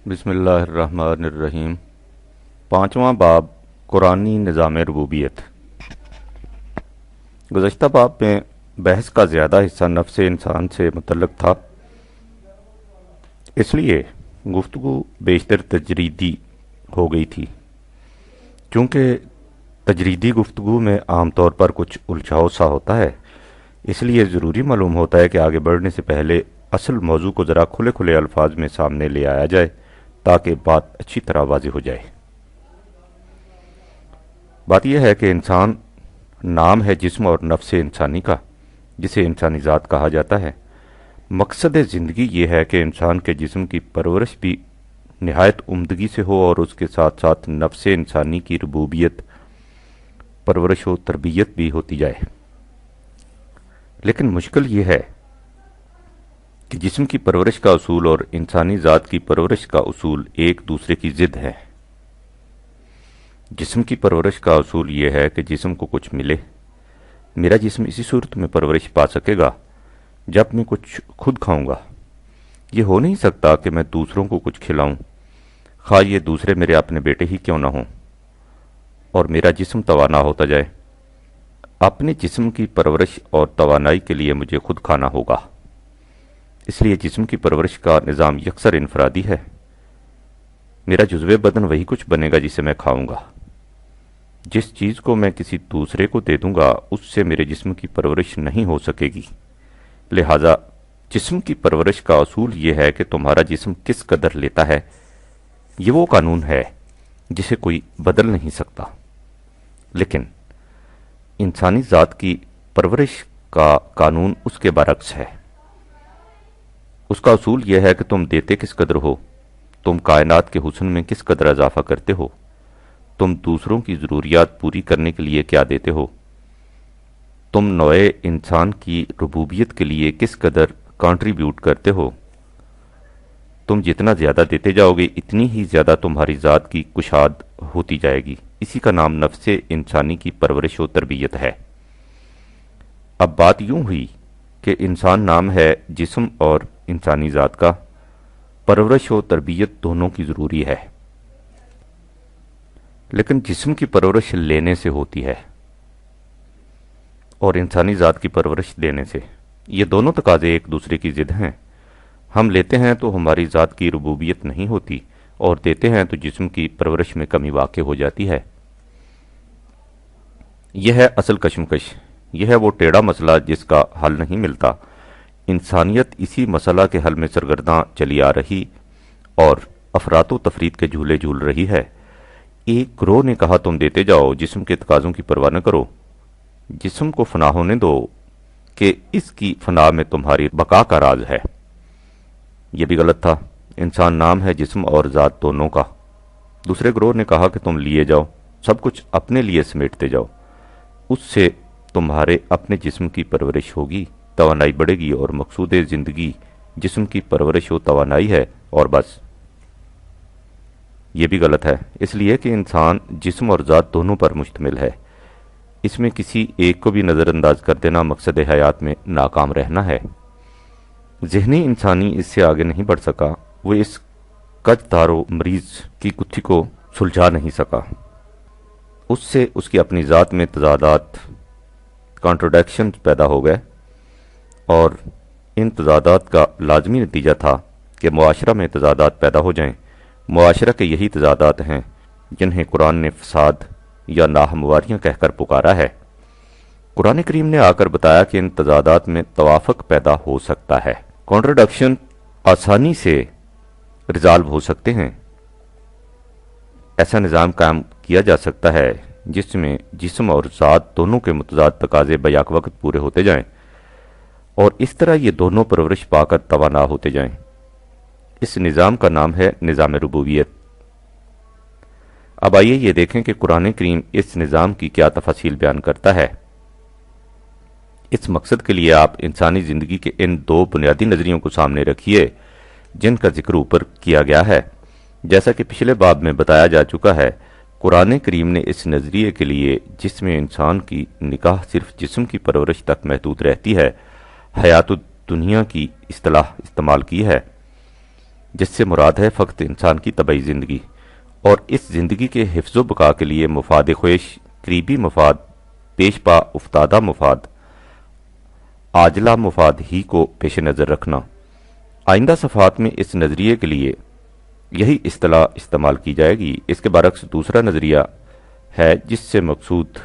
بسم اللہ الرحمن الرحیم۔ پانچواں باب قرآنی نظام ربوبیت۔ گزشتہ باب میں بحث کا زیادہ حصہ نفس انسان سے متعلق تھا، اس لیے گفتگو بیشتر تجریدی ہو گئی تھی۔ چونکہ تجریدی گفتگو میں عام طور پر کچھ الجھاؤ سا ہوتا ہے، اس لیے ضروری معلوم ہوتا ہے کہ آگے بڑھنے سے پہلے اصل موضوع کو ذرا کھلے کھلے الفاظ میں سامنے لے آیا جائے تاکہ بات اچھی طرح واضح ہو جائے۔ بات یہ ہے کہ انسان نام ہے جسم اور نفس انسانی کا، جسے انسانی ذات کہا جاتا ہے۔ مقصد زندگی یہ ہے کہ انسان کے جسم کی پرورش بھی نہایت عمدگی سے ہو اور اس کے ساتھ ساتھ نفس انسانی کی ربوبیت، پرورش و تربیت بھی ہوتی جائے۔ لیکن مشکل یہ ہے کہ جسم کی پرورش کا اصول اور انسانی ذات کی پرورش کا اصول ایک دوسرے کی ضد ہے۔ جسم کی پرورش کا اصول یہ ہے کہ جسم کو کچھ ملے۔ میرا جسم اسی صورت میں پرورش پا سکے گا جب میں کچھ خود کھاؤں گا۔ یہ ہو نہیں سکتا کہ میں دوسروں کو کچھ کھلاؤں، خواہ یہ دوسرے میرے اپنے بیٹے ہی کیوں نہ ہوں، اور میرا جسم توانا ہوتا جائے۔ اپنے جسم کی پرورش اور توانائی کے لیے مجھے خود کھانا ہوگا۔ اس لیے جسم کی پرورش کا نظام یکسر انفرادی ہے۔ میرا جزو بدن وہی کچھ بنے گا جسے میں کھاؤں گا۔ جس چیز کو میں کسی دوسرے کو دے دوں گا اس سے میرے جسم کی پرورش نہیں ہو سکے گی۔ لہذا جسم کی پرورش کا اصول یہ ہے کہ تمہارا جسم کس قدر لیتا ہے، یہ وہ قانون ہے جسے کوئی بدل نہیں سکتا۔ لیکن انسانی ذات کی پرورش کا قانون اس کے برعکس ہے۔ اس کا اصول یہ ہے کہ تم دیتے کس قدر ہو، تم کائنات کے حسن میں کس قدر اضافہ کرتے ہو، تم دوسروں کی ضروریات پوری کرنے کے لیے کیا دیتے ہو، تم نوع انسان کی ربوبیت کے لیے کس قدر کنٹریبیوٹ کرتے ہو۔ تم جتنا زیادہ دیتے جاؤ گے اتنی ہی زیادہ تمہاری ذات کی کشاد ہوتی جائے گی۔ اسی کا نام نفس انسانی کی پرورش و تربیت ہے۔ اب بات یوں ہوئی کہ انسان نام ہے جسم اور انسانی ذات کا، پرورش و تربیت دونوں کی ضروری ہے، لیکن جسم کی پرورش لینے سے ہوتی ہے اور انسانی ذات کی پرورش دینے سے۔ یہ دونوں تقاضے ایک دوسرے کی ضد ہیں۔ ہم لیتے ہیں تو ہماری ذات کی ربوبیت نہیں ہوتی، اور دیتے ہیں تو جسم کی پرورش میں کمی واقع ہو جاتی ہے۔ یہ ہے اصل کشمکش، یہ ہے وہ ٹیڑھا مسئلہ جس کا حل نہیں ملتا۔ انسانیت اسی مسئلہ کے حل میں سرگرداں چلی آ رہی اور افراط و تفریط کے جھولے جھول رہی ہے۔ ایک گروہ نے کہا تم دیتے جاؤ، جسم کے تقاضوں کی پرواہ نہ کرو، جسم کو فنا ہونے دو کہ اس کی فنا میں تمہاری بقا کا راز ہے۔ یہ بھی غلط تھا۔ انسان نام ہے جسم اور ذات دونوں کا۔ دوسرے گروہ نے کہا کہ تم لیے جاؤ، سب کچھ اپنے لیے سمیٹتے جاؤ، اس سے تمہارے اپنے جسم کی پرورش ہوگی، توانائی بڑھے گی، اور مقصود زندگی جسم کی پرورش و توانائی ہے، اور بس۔ یہ بھی غلط ہے، اس لیے کہ انسان جسم اور ذات دونوں پر مشتمل ہے۔ اس میں کسی ایک کو بھی نظر انداز کر دینا مقصد حیات میں ناکام رہنا ہے۔ ذہنی انسانی اس سے آگے نہیں بڑھ سکا، وہ اس کج دار و مریض کی گتھی کو سلجھا نہیں سکا۔ اس سے اس کی اپنی ذات میں تضادات، کانٹروڈکشن پیدا ہو گئے، اور ان تضادات کا لازمی نتیجہ تھا کہ معاشرہ میں تضادات پیدا ہو جائیں۔ معاشرہ کے یہی تضادات ہیں جنہیں قرآن نے فساد یا ناہمواریاں کہہ کر پکارا ہے۔ قرآن کریم نے آ کر بتایا کہ ان تضادات میں توافق پیدا ہو سکتا ہے، کانٹروڈکشن آسانی سے ریزالو ہو سکتے ہیں۔ ایسا نظام قائم کیا جا سکتا ہے جس میں جسم اور ذات دونوں کے متضاد تقاضے بیک وقت پورے ہوتے جائیں، اور اس طرح یہ دونوں پرورش پا کر توانا ہوتے جائیں۔ اس نظام کا نام ہے نظام ربوبیت۔ اب آئیے یہ دیکھیں کہ قرآن کریم اس نظام کی کیا تفاصیل بیان کرتا ہے۔ اس مقصد کے لیے آپ انسانی زندگی کے ان دو بنیادی نظریوں کو سامنے رکھیے جن کا ذکر اوپر کیا گیا ہے۔ جیسا کہ پچھلے باب میں بتایا جا چکا ہے، قرآن کریم نے اس نظریے کے لیے جس میں انسان کی نگاہ صرف جسم کی پرورش تک محدود رہتی ہے، حیات الدنیا کی اصطلاح استعمال کی ہے۔ جس سے مراد ہے فقط انسان کی طبعی زندگی، اور اس زندگی کے حفظ و بقا کے لیے مفاد خواہش، قریبی مفاد، پیش پا افتادہ مفاد، عاجلہ مفاد ہی کو پیش نظر رکھنا۔ آئندہ صفحات میں اس نظریے کے لیے یہی اصطلاح استعمال کی جائے گی۔ اس کے برعکس دوسرا نظریہ ہے جس سے مقصود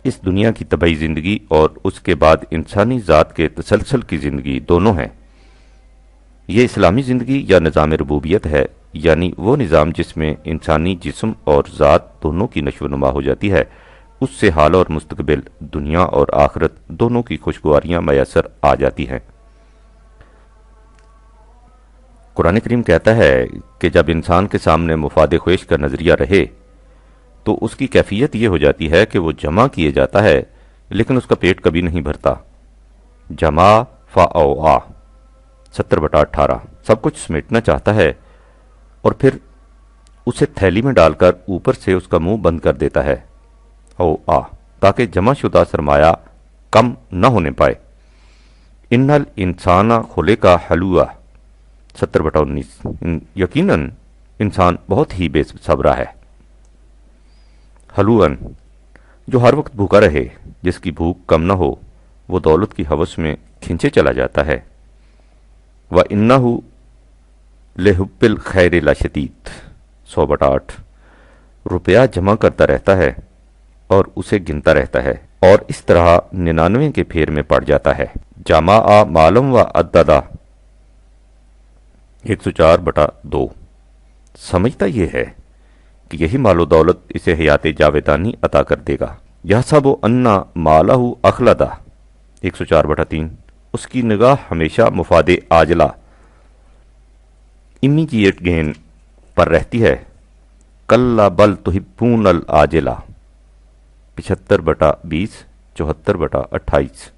اس دنیا کی طبعی زندگی اور اس کے بعد انسانی ذات کے تسلسل کی زندگی دونوں ہیں۔ یہ اسلامی زندگی یا نظام ربوبیت ہے، یعنی وہ نظام جس میں انسانی جسم اور ذات دونوں کی نشو و نما ہو جاتی ہے، اس سے حال اور مستقبل، دنیا اور آخرت دونوں کی خوشگواریاں میسر آ جاتی ہیں۔ قرآن کریم کہتا ہے کہ جب انسان کے سامنے مفاد خواہش کا نظریہ رہے تو اس کی کیفیت یہ ہو جاتی ہے کہ وہ جمع کیے جاتا ہے لیکن اس کا پیٹ کبھی نہیں بھرتا۔ جمع فاؤا 70/18 سب کچھ سمیٹنا چاہتا ہے اور پھر اسے تھیلی میں ڈال کر اوپر سے اس کا منہ بند کر دیتا ہے تاکہ جمع شدہ سرمایہ کم نہ ہونے پائے۔ ان الانسان خلق حلوعا 70/19 یقیناً انسان بہت ہی بے صبرا ہے۔ حلوعن جو ہر وقت بھوکا رہے، جس کی بھوک کم نہ ہو، وہ دولت کی ہوس میں کھنچے چلا جاتا ہے۔ وَإِنَّهُ لِحُبِّ الْخَيْرِ لَشَدِيدٌ 100/8 روپیہ جمع کرتا رہتا ہے اور اسے گنتا رہتا ہے اور اس طرح 99 کے پھیر میں پڑ جاتا ہے۔ جمع مالم و عددہ 104/2 سمجھتا یہ ہے کہ یہی مال و دولت اسے حیات جاویدانی عطا کر دے گا۔ یحسب ان مالہ اخلدہ 104/3 اس کی نگاہ ہمیشہ مفاد عاجلہ امیجیٹ گین پر رہتی ہے۔ کلا بل تحبون العاجلہ 75/20 74/28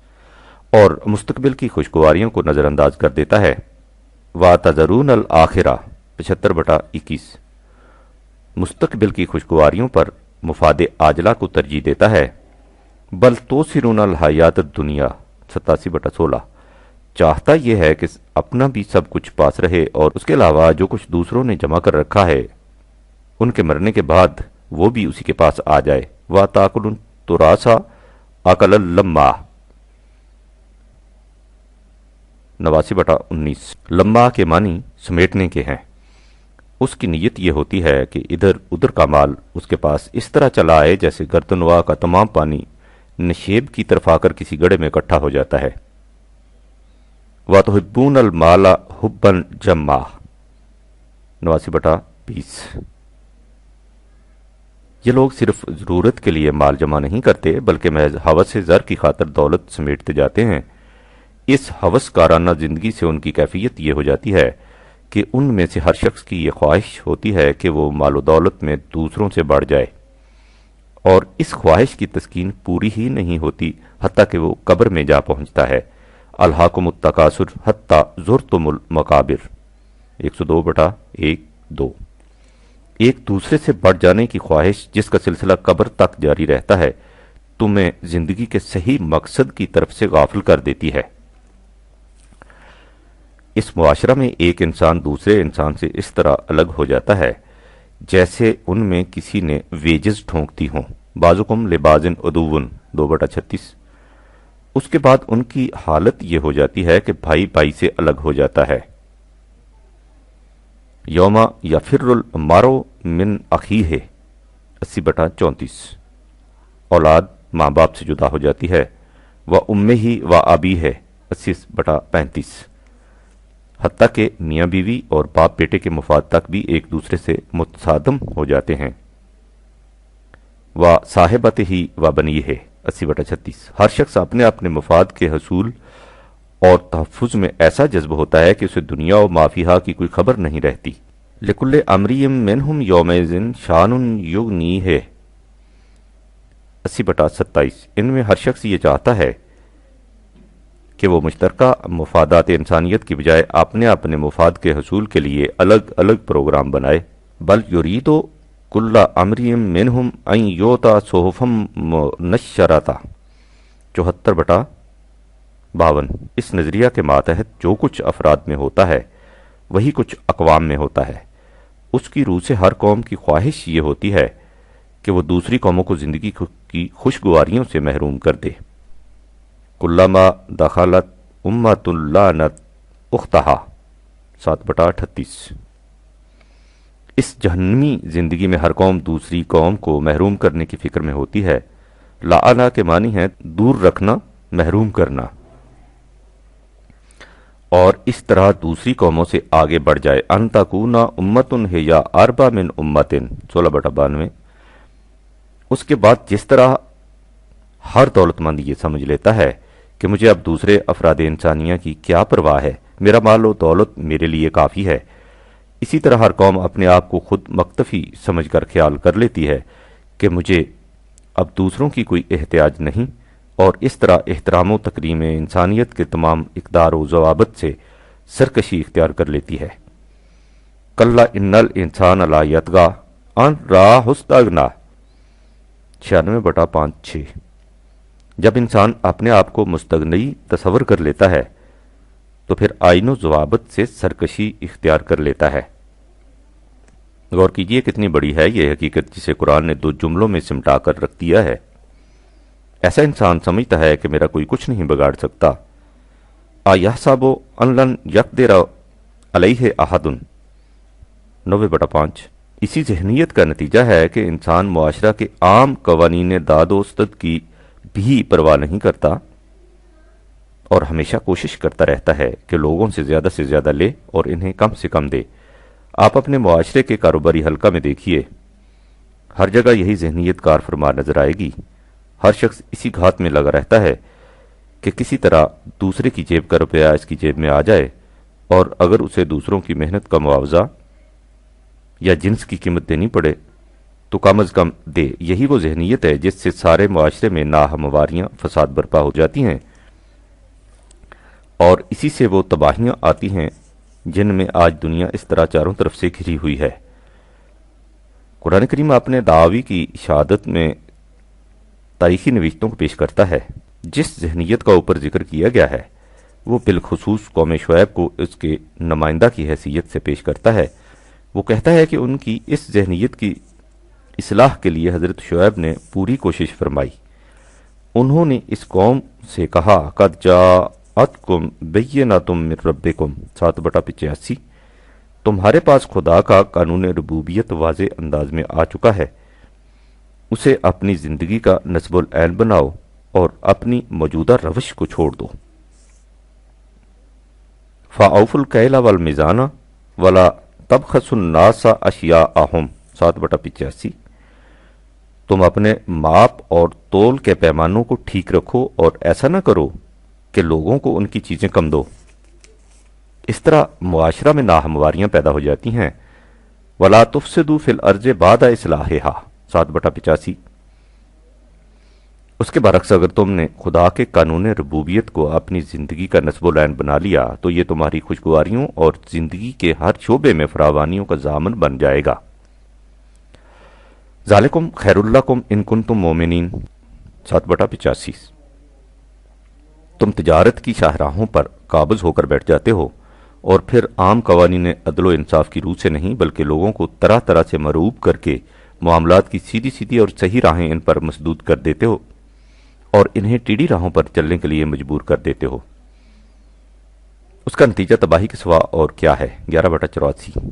اور مستقبل کی خوشگواریوں کو نظر انداز کر دیتا ہے۔ وَتَذَرُونَ الْآخِرَةَ 75/21 مستقبل کی خوشگواریوں پر مفاد عاجلہ کو ترجیح دیتا ہے۔ بل توثرون الحیات الدنیا 87/16 چاہتا یہ ہے کہ اپنا بھی سب کچھ پاس رہے اور اس کے علاوہ جو کچھ دوسروں نے جمع کر رکھا ہے ان کے مرنے کے بعد وہ بھی اسی کے پاس آ جائے۔ وَتَأْكُلُونَ التُّرَاثَ أَكْلًا لَمًّا 89/19 لمّا کے معنی سمیٹنے کے ہیں۔ اس کی نیت یہ ہوتی ہے کہ ادھر ادھر کا مال اس کے پاس اس طرح چلا آئے جیسے گردنوا کا تمام پانی نشیب کی طرف آ کر کسی گڑھے میں اکٹھا ہو جاتا ہے۔ وَتُحِبُّونَ الْمَالَ حُبًّا جَمًّا 89/20 یہ لوگ صرف ضرورت کے لیے مال جمع نہیں کرتے بلکہ محض ہوس زر کی خاطر دولت سمیٹتے جاتے ہیں۔ اس ہوس کارانہ زندگی سے ان کی کیفیت یہ ہو جاتی ہے کہ ان میں سے ہر شخص کی یہ خواہش ہوتی ہے کہ وہ مال و دولت میں دوسروں سے بڑھ جائے، اور اس خواہش کی تسکین پوری ہی نہیں ہوتی حتیٰ کہ وہ قبر میں جا پہنچتا ہے۔ الہاکم التکاثر حتی زرتم المقابر 102/1-2 ایک دوسرے سے بڑھ جانے کی خواہش جس کا سلسلہ قبر تک جاری رہتا ہے تمہیں زندگی کے صحیح مقصد کی طرف سے غافل کر دیتی ہے۔ اس معاشرہ میں ایک انسان دوسرے انسان سے اس طرح الگ ہو جاتا ہے جیسے ان میں کسی نے ویجز ٹھونک دی ہوں۔ بعضکم لبعض عدو 2/36 اس کے بعد ان کی حالت یہ ہو جاتی ہے کہ بھائی بھائی سے الگ ہو جاتا ہے۔ یوم یفر المرء من اخیہ 80/34 اولاد ماں باپ سے جدا ہو جاتی ہے۔ وَأُمِّهِ وَأَبِيهِ 80/35 حتیٰ کہ میاں بیوی اور باپ بیٹے کے مفاد تک بھی ایک دوسرے سے متصادم ہو جاتے ہیں۔ وَصَاحِبَتِهِ وَبَنِيهِ 80/36 ہر شخص اپنے اپنے مفاد کے حصول اور تحفظ میں ایسا جذب ہوتا ہے کہ اسے دنیا و ما فیہا کی کوئی خبر نہیں رہتی۔ لِكُلِّ أَمْرٍ مِّنْهُمْ يَوْمَئِذٍ شَأْنٌ يُغْنِيهِ 80/27 ان میں ہر شخص یہ چاہتا ہے کہ وہ مشترکہ مفادات انسانیت کی بجائے اپنے اپنے مفاد کے حصول کے لیے الگ الگ پروگرام بنائے۔ بل یرید کل امر منہم ان یؤتی صحفا منشرۃ 74/52 اس نظریہ کے ماتحت جو کچھ افراد میں ہوتا ہے وہی کچھ اقوام میں ہوتا ہے۔ اس کی روح سے ہر قوم کی خواہش یہ ہوتی ہے کہ وہ دوسری قوموں کو زندگی کی خوشگواریوں سے محروم کر دے۔ کلما دخلت امت لعنت اختہا 7/38۔ اس جہنمی زندگی میں ہر قوم دوسری قوم کو محروم کرنے کی فکر میں ہوتی ہے۔ لعنا کے معنی ہے دور رکھنا، محروم کرنا، اور اس طرح دوسری قوموں سے آگے بڑھ جائے۔ ان تکونا امتن ہے یا اربع من امتن 16/92۔ اس کے بعد جس طرح ہر دولت مند یہ سمجھ لیتا ہے کہ مجھے اب دوسرے افراد انسانیہ کی کیا پرواہ ہے، میرا مال و دولت میرے لیے کافی ہے، اسی طرح ہر قوم اپنے آپ کو خود مکتفی سمجھ کر خیال کر لیتی ہے کہ مجھے اب دوسروں کی کوئی احتیاج نہیں، اور اس طرح احترام و تکریم انسانیت کے تمام اقدار و ضوابط سے سرکشی اختیار کر لیتی ہے۔ کلا ان الانسان لا یطغی ان رآہ استغنی 96/5-6۔ جب انسان اپنے آپ کو مستغنی تصور کر لیتا ہے تو پھر آئین و ضوابط سے سرکشی اختیار کر لیتا ہے۔ غور کیجئے کتنی بڑی ہے یہ حقیقت جسے قرآن نے 2 جملوں میں سمٹا کر رکھ دیا ہے۔ ایسا انسان سمجھتا ہے کہ میرا کوئی کچھ نہیں بگاڑ سکتا۔ ایحسب ان لن یقدر علیہ احد 90/5۔ اسی ذہنیت کا نتیجہ ہے کہ انسان معاشرہ کے عام قوانین داد و ستد کی بھی پرواہ نہیں کرتا اور ہمیشہ کوشش کرتا رہتا ہے کہ لوگوں سے زیادہ لے اور انہیں کم سے کم دے۔ آپ اپنے معاشرے کے کاروباری حلقہ میں دیکھیے، ہر جگہ یہی ذہنیت کار فرما نظر آئے گی۔ ہر شخص اسی گھات میں لگا رہتا ہے کہ کسی طرح دوسرے کی جیب کا روپیہ اس کی جیب میں آ جائے، اور اگر اسے دوسروں کی محنت کا معاوضہ یا جنس کی قیمت دینی پڑے تو کم از کم دے۔ یہی وہ ذہنیت ہے جس سے سارے معاشرے میں ناہمواریاں، فساد برپا ہو جاتی ہیں، اور اسی سے وہ تباہیاں آتی ہیں جن میں آج دنیا اس طرح چاروں طرف سے گھری ہوئی ہے۔ قرآن کریم اپنے دعوی کی شہادت میں تاریخی نوشتوں کو پیش کرتا ہے۔ جس ذہنیت کا اوپر ذکر کیا گیا ہے وہ بالخصوص قوم شعیب کو اس کے نمائندہ کی حیثیت سے پیش کرتا ہے۔ وہ کہتا ہے کہ ان کی اس ذہنیت کی اصلاح کے لیے حضرت شعیب نے پوری کوشش فرمائی۔ انہوں نے اس قوم سے کہا قد جاءتکم بینۃ من ربکم 7/85۔ تمہارے پاس خدا کا قانون ربوبیت واضح انداز میں آ چکا ہے، اسے اپنی زندگی کا نصب العین بناؤ اور اپنی موجودہ روش کو چھوڑ دو۔ فَأَوْفُوا الْكَيْلَ وَالْمِيزَانَ وَلَا تَبْخَسُوا النَّاسَ أَشْيَاءَهُمْ 7/85۔ تم اپنے ماپ اور تول کے پیمانوں کو ٹھیک رکھو اور ایسا نہ کرو کہ لوگوں کو ان کی چیزیں کم دو۔ اس طرح معاشرہ میں ناہمواریاں پیدا ہو جاتی ہیں۔ وَلَا تُفْسِدُوا فِي الْأَرْضِ بَعْدَ إِصْلَاحِهَا 7/85۔ اس کے برعکس اگر تم نے خدا کے قانون ربوبیت کو اپنی زندگی کا نصب العین بنا لیا تو یہ تمہاری خوشگواریوں اور زندگی کے ہر شعبے میں فراوانیوں کا ضامن بن جائے گا۔ ذالکم خیر لکم ان کنتم مومنین 7/85۔ تم تجارت کی شاہراہوں پر قابض ہو کر بیٹھ جاتے ہو اور پھر عام قوانین عدل و انصاف کی روح سے نہیں بلکہ لوگوں کو طرح طرح سے مرعوب کر کے معاملات کی سیدھی اور صحیح راہیں ان پر مسدود کر دیتے ہو اور انہیں ٹیڑھی راہوں پر چلنے کے لیے مجبور کر دیتے ہو۔ اس کا نتیجہ تباہی کے سوا اور کیا ہے؟ 11/84۔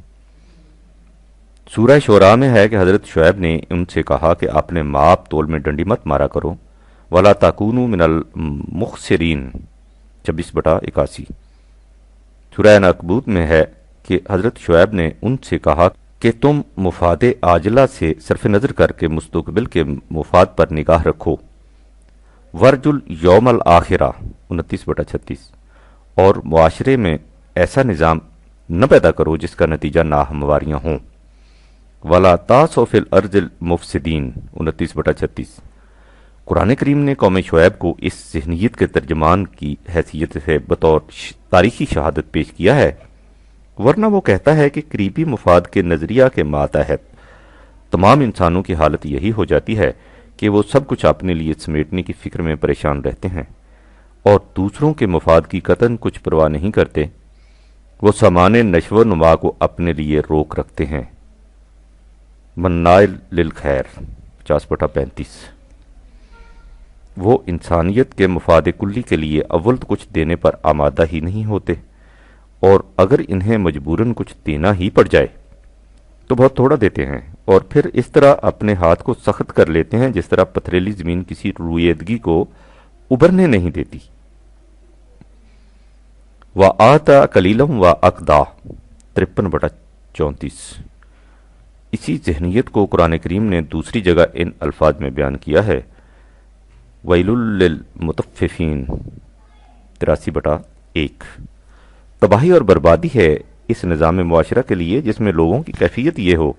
سورہ شعراء میں ہے کہ حضرت شعیب نے ان سے کہا کہ اپنے ماپ تول میں ڈنڈی مت مارا کرو، وَلَا تَكُونُوا مِنَ الْمُخْسِرِينَ 26/81۔ سورہ عنکبوت میں ہے کہ حضرت شعیب نے ان سے کہا کہ تم مفاد عاجلہ سے صرف نظر کر کے مستقبل کے مفاد پر نگاہ رکھو۔ ورج الیوم الآخرہ 29/36۔ اور معاشرے میں ایسا نظام نہ پیدا کرو جس کا نتیجہ ناہمواریاں ہوں۔ وَلَا تَعْثَوْا فِي الْأَرْضِ الْمُفْسِدِينَ 29/36۔ قرآن کریم نے قوم شعیب کو اس ذہنیت کے ترجمان کی حیثیت سے بطور تاریخی شہادت پیش کیا ہے، ورنہ وہ کہتا ہے کہ قریبی مفاد کے نظریہ کے ماتحت تمام انسانوں کی حالت یہی ہو جاتی ہے کہ وہ سب کچھ اپنے لیے سمیٹنے کی فکر میں پریشان رہتے ہیں اور دوسروں کے مفاد کی قطعاً کچھ پرواہ نہیں کرتے۔ وہ سامان نشو و نما کو اپنے لیے روک رکھتے ہیں۔ منائل للخیر 50/35۔ وہ انسانیت کے مفاد کلی کے لیے اول تو کچھ دینے پر آمادہ ہی نہیں ہوتے، اور اگر انہیں مجبوراً کچھ دینا ہی پڑ جائے تو بہت تھوڑا دیتے ہیں، اور پھر اس طرح اپنے ہاتھ کو سخت کر لیتے ہیں جس طرح پتھریلی زمین کسی رویدگی کو ابھرنے نہیں دیتی۔ وَآتَى قَلِيلًا وَأَكْدَىٰ 53/34۔ اسی ذہنیت کو قرآن کریم نے دوسری جگہ ان الفاظ میں بیان کیا ہے، وَيْلٌ لِّلْمُطَفِّفِينَ 83/1۔ تباہی اور بربادی ہے اس نظام معاشرہ کے لیے جس میں لوگوں کی کیفیت یہ ہو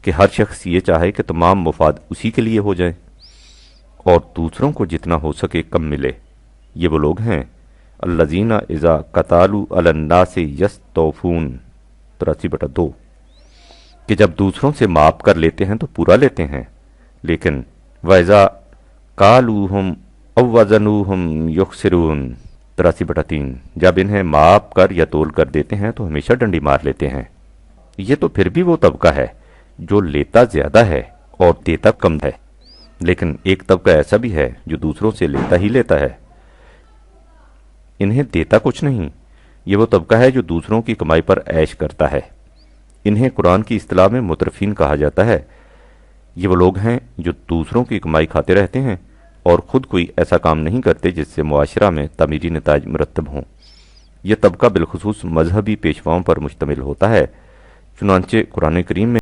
کہ ہر شخص یہ چاہے کہ تمام مفاد اسی کے لیے ہو جائیں اور دوسروں کو جتنا ہو سکے کم ملے۔ یہ وہ لوگ ہیں الذین اذا قتالوا علی الناس یستوفون 83/2، کہ جب دوسروں سے ماپ کر لیتے ہیں تو پورا لیتے ہیں، لیکن وَإِذَا قَالُوهُمْ أَوْ وَزَنُوهُمْ يُخْسِرُونَ 83/3، جب انہیں ماپ کر یا تول کر دیتے ہیں تو ہمیشہ ڈنڈی مار لیتے ہیں۔ یہ تو پھر بھی وہ طبقہ ہے جو لیتا زیادہ ہے اور دیتا کم ہے، لیکن ایک طبقہ ایسا بھی ہے جو دوسروں سے لیتا ہی لیتا ہے، انہیں دیتا کچھ نہیں۔ یہ وہ طبقہ ہے جو دوسروں کی کمائی پر عیش کرتا ہے، انہیں قرآن کی اصطلاح میں مترفین کہا جاتا ہے۔ یہ وہ لوگ ہیں جو دوسروں کی کمائی کھاتے رہتے ہیں اور خود کوئی ایسا کام نہیں کرتے جس سے معاشرہ میں تعمیری نتائج مرتب ہوں۔ یہ طبقہ بالخصوص مذہبی پیشواؤں پر مشتمل ہوتا ہے، چنانچہ قرآن کریم میں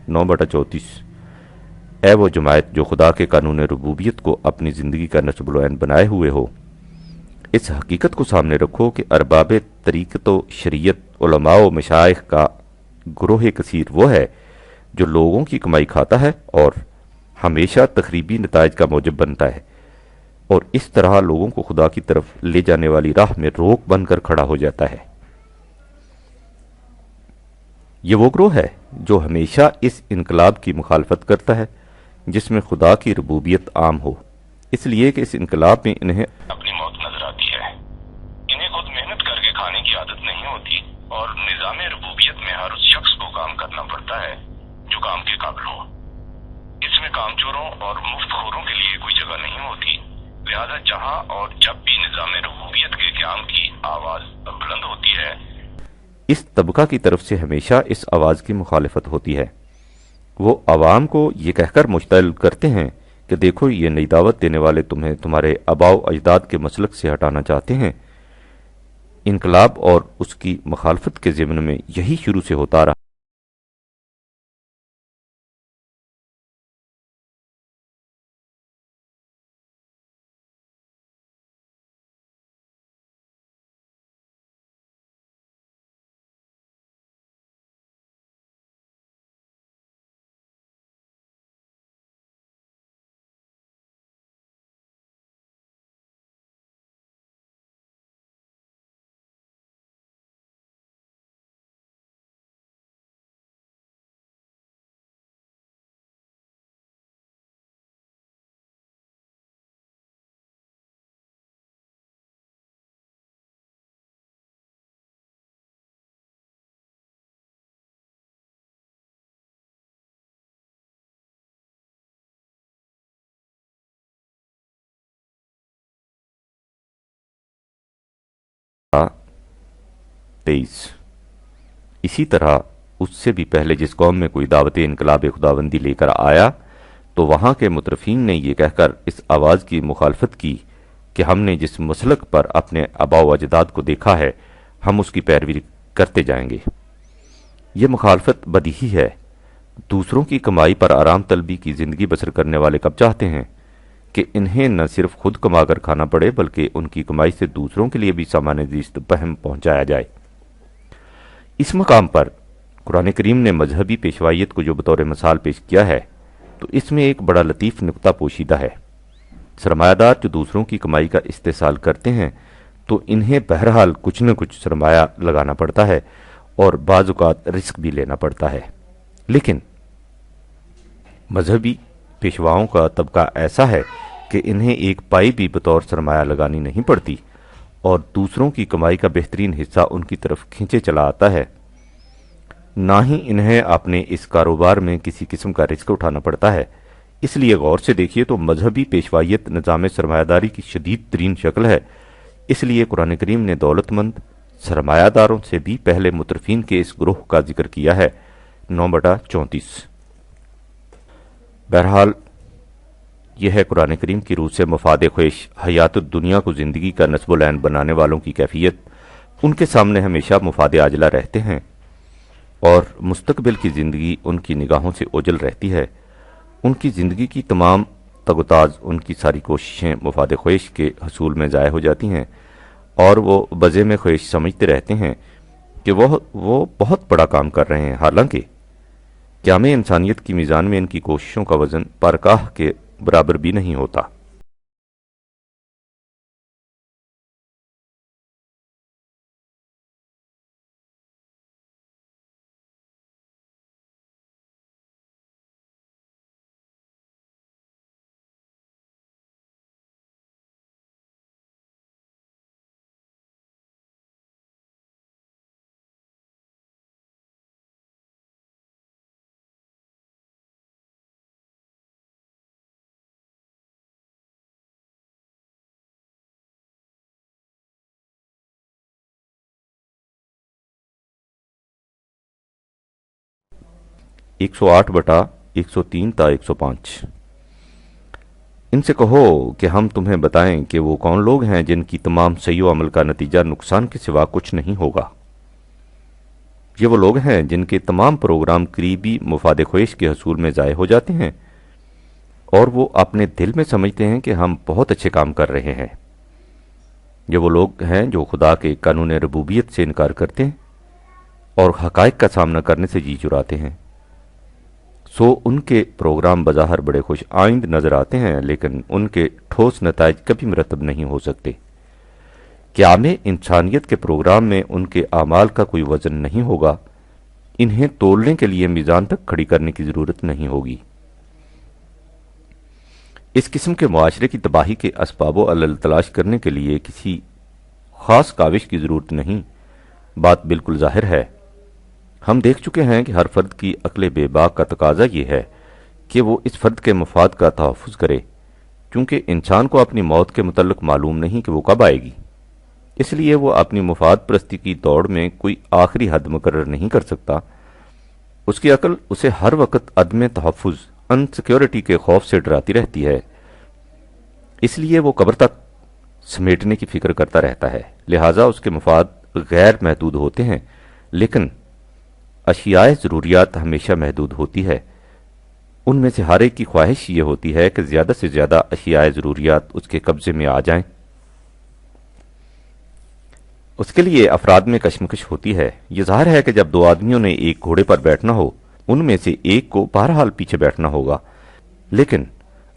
9/34۔ اے وہ جماعت جو خدا کے قانون ربوبیت کو اپنی زندگی کا نصب العین بنائے ہوئے ہو، اس حقیقت کو سامنے رکھو کہ ارباب طریقت و شریعت علماء و مشائخ کا گروہ کثیر وہ ہے جو لوگوں کی کمائی کھاتا ہے اور ہمیشہ تخریبی نتائج کا موجب بنتا ہے، اور اس طرح لوگوں کو خدا کی طرف لے جانے والی راہ میں روک بن کر کھڑا ہو جاتا ہے۔ یہ وہ گروہ ہے جو ہمیشہ اس انقلاب کی مخالفت کرتا ہے جس میں خدا کی ربوبیت عام ہو، اس لیے کہ اس انقلاب میں انہیں اپنی موت نظر آتی ہے۔ انہیں خود محنت کر کے کھانے کی عادت نہیں ہوتی اور نظام ربوبیت میں ہر اس شخص کو کام کرنا پڑتا ہے جو کام کے قابل ہو۔ اس میں کام چوروں اور مفت خوروں کے لیے کوئی جگہ نہیں ہوتی، لہذا جہاں اور جب بھی نظام ربوبیت کے قیام کی آواز بلند ہوتی ہے، اس طبقہ کی طرف سے ہمیشہ اس آواز کی مخالفت ہوتی ہے۔ وہ عوام کو یہ کہہ کر مشتعل کرتے ہیں کہ دیکھو یہ نئی دعوت دینے والے تمہیں تمہارے آباء و اجداد کے مسلک سے ہٹانا چاہتے ہیں۔ انقلاب اور اس کی مخالفت کے ضمن میں یہی شروع سے ہوتا رہا۔ اسی طرح اس سے بھی پہلے جس قوم میں کوئی دعوت انقلاب خداوندی لے کر آیا تو وہاں کے مترفین نے یہ کہہ کر اس آواز کی مخالفت کی کہ ہم نے جس مسلک پر اپنے آباء و اجداد کو دیکھا ہے ہم اس کی پیروی کرتے جائیں گے۔ یہ مخالفت بدیہی ہے۔ دوسروں کی کمائی پر آرام طلبی کی زندگی بسر کرنے والے کب چاہتے ہیں کہ انہیں نہ صرف خود کما کر کھانا پڑے بلکہ ان کی کمائی سے دوسروں کے لیے بھی سامان زیست بہم پہنچایا جائے۔ اس مقام پر قرآن کریم نے مذہبی پیشوائیت کو جو بطور مثال پیش کیا ہے تو اس میں ایک بڑا لطیف نکتہ پوشیدہ ہے۔ سرمایہ دار جو دوسروں کی کمائی کا استحصال کرتے ہیں تو انہیں بہرحال کچھ نہ کچھ سرمایہ لگانا پڑتا ہے اور بعض اوقات رسک بھی لینا پڑتا ہے، لیکن مذہبی پیشواؤں کا طبقہ ایسا ہے کہ انہیں ایک پائی بھی بطور سرمایہ لگانی نہیں پڑتی اور دوسروں کی کمائی کا بہترین حصہ ان کی طرف کھینچے چلا آتا ہے، نہ ہی انہیں اپنے اس کاروبار میں کسی قسم کا رسک اٹھانا پڑتا ہے۔ اس لیے غور سے دیکھیے تو مذہبی پیشوائیت نظام سرمایہ داری کی شدید ترین شکل ہے۔ اس لیے قرآن کریم نے دولت مند سرمایہ داروں سے بھی پہلے مترفین کے اس گروہ کا ذکر کیا ہے، 9/34۔ بہرحال یہ ہے قرآن کریم کی روح سے مفاد خواہش حیات الدنیا کو زندگی کا نصب و لعن بنانے والوں کی کیفیت۔ ان کے سامنے ہمیشہ مفاد عاجلہ رہتے ہیں اور مستقبل کی زندگی ان کی نگاہوں سے اوجھل رہتی ہے۔ ان کی زندگی کی تمام تگ و تاز، ان کی ساری کوششیں مفاد خواہش کے حصول میں ضائع ہو جاتی ہیں اور وہ بزے میں خواہش سمجھتے رہتے ہیں کہ وہ بہت بڑا کام کر رہے ہیں، حالانکہ قیام انسانیت کی میزان میں ان کی کوششوں کا وزن پرکاہ کے برابر بھی نہیں ہوتا۔ ایک 108/103 تا 105۔ ان سے کہو کہ ہم تمہیں بتائیں کہ وہ کون لوگ ہیں جن کی تمام سعی و عمل کا نتیجہ نقصان کے سوا کچھ نہیں ہوگا۔ یہ وہ لوگ ہیں جن کے تمام پروگرام قریبی مفاد خواہش کے حصول میں ضائع ہو جاتے ہیں اور وہ اپنے دل میں سمجھتے ہیں کہ ہم بہت اچھے کام کر رہے ہیں۔ یہ وہ لوگ ہیں جو خدا کے قانون ربوبیت سے انکار کرتے ہیں اور حقائق کا سامنا کرنے سے جی چراتے ہیں۔ سو ان کے پروگرام بظاہر بڑے خوش آئند نظر آتے ہیں لیکن ان کے ٹھوس نتائج کبھی مرتب نہیں ہو سکتے۔ قیام انسانیت کے پروگرام میں ان کے اعمال کا کوئی وزن نہیں ہوگا، انہیں تولنے کے لیے میزان تک کھڑی کرنے کی ضرورت نہیں ہوگی۔ اس قسم کے معاشرے کی تباہی کے اسباب و علل تلاش کرنے کے لیے کسی خاص کاوش کی ضرورت نہیں، بات بالکل ظاہر ہے۔ ہم دیکھ چکے ہیں کہ ہر فرد کی عقل بے باک کا تقاضا یہ ہے کہ وہ اس فرد کے مفاد کا تحفظ کرے، کیونکہ انسان کو اپنی موت کے متعلق معلوم نہیں کہ وہ کب آئے گی، اس لیے وہ اپنی مفاد پرستی کی دوڑ میں کوئی آخری حد مقرر نہیں کر سکتا۔ اس کی عقل اسے ہر وقت عدم تحفظ، انسیکیورٹی کے خوف سے ڈراتی رہتی ہے، اس لیے وہ قبر تک سمیٹنے کی فکر کرتا رہتا ہے۔ لہٰذا اس کے مفاد غیر محدود ہوتے ہیں، لیکن اشیاء ضروریات ہمیشہ محدود ہوتی ہے۔ ان میں سے ہر ایک کی خواہش یہ ہوتی ہے کہ زیادہ سے زیادہ اشیاء ضروریات اس کے قبضے میں آ جائیں۔ اس کے لیے افراد میں کشمکش ہوتی ہے۔ یہ ظاہر ہے کہ جب دو آدمیوں نے ایک گھوڑے پر بیٹھنا ہو، ان میں سے ایک کو بہرحال پیچھے بیٹھنا ہوگا، لیکن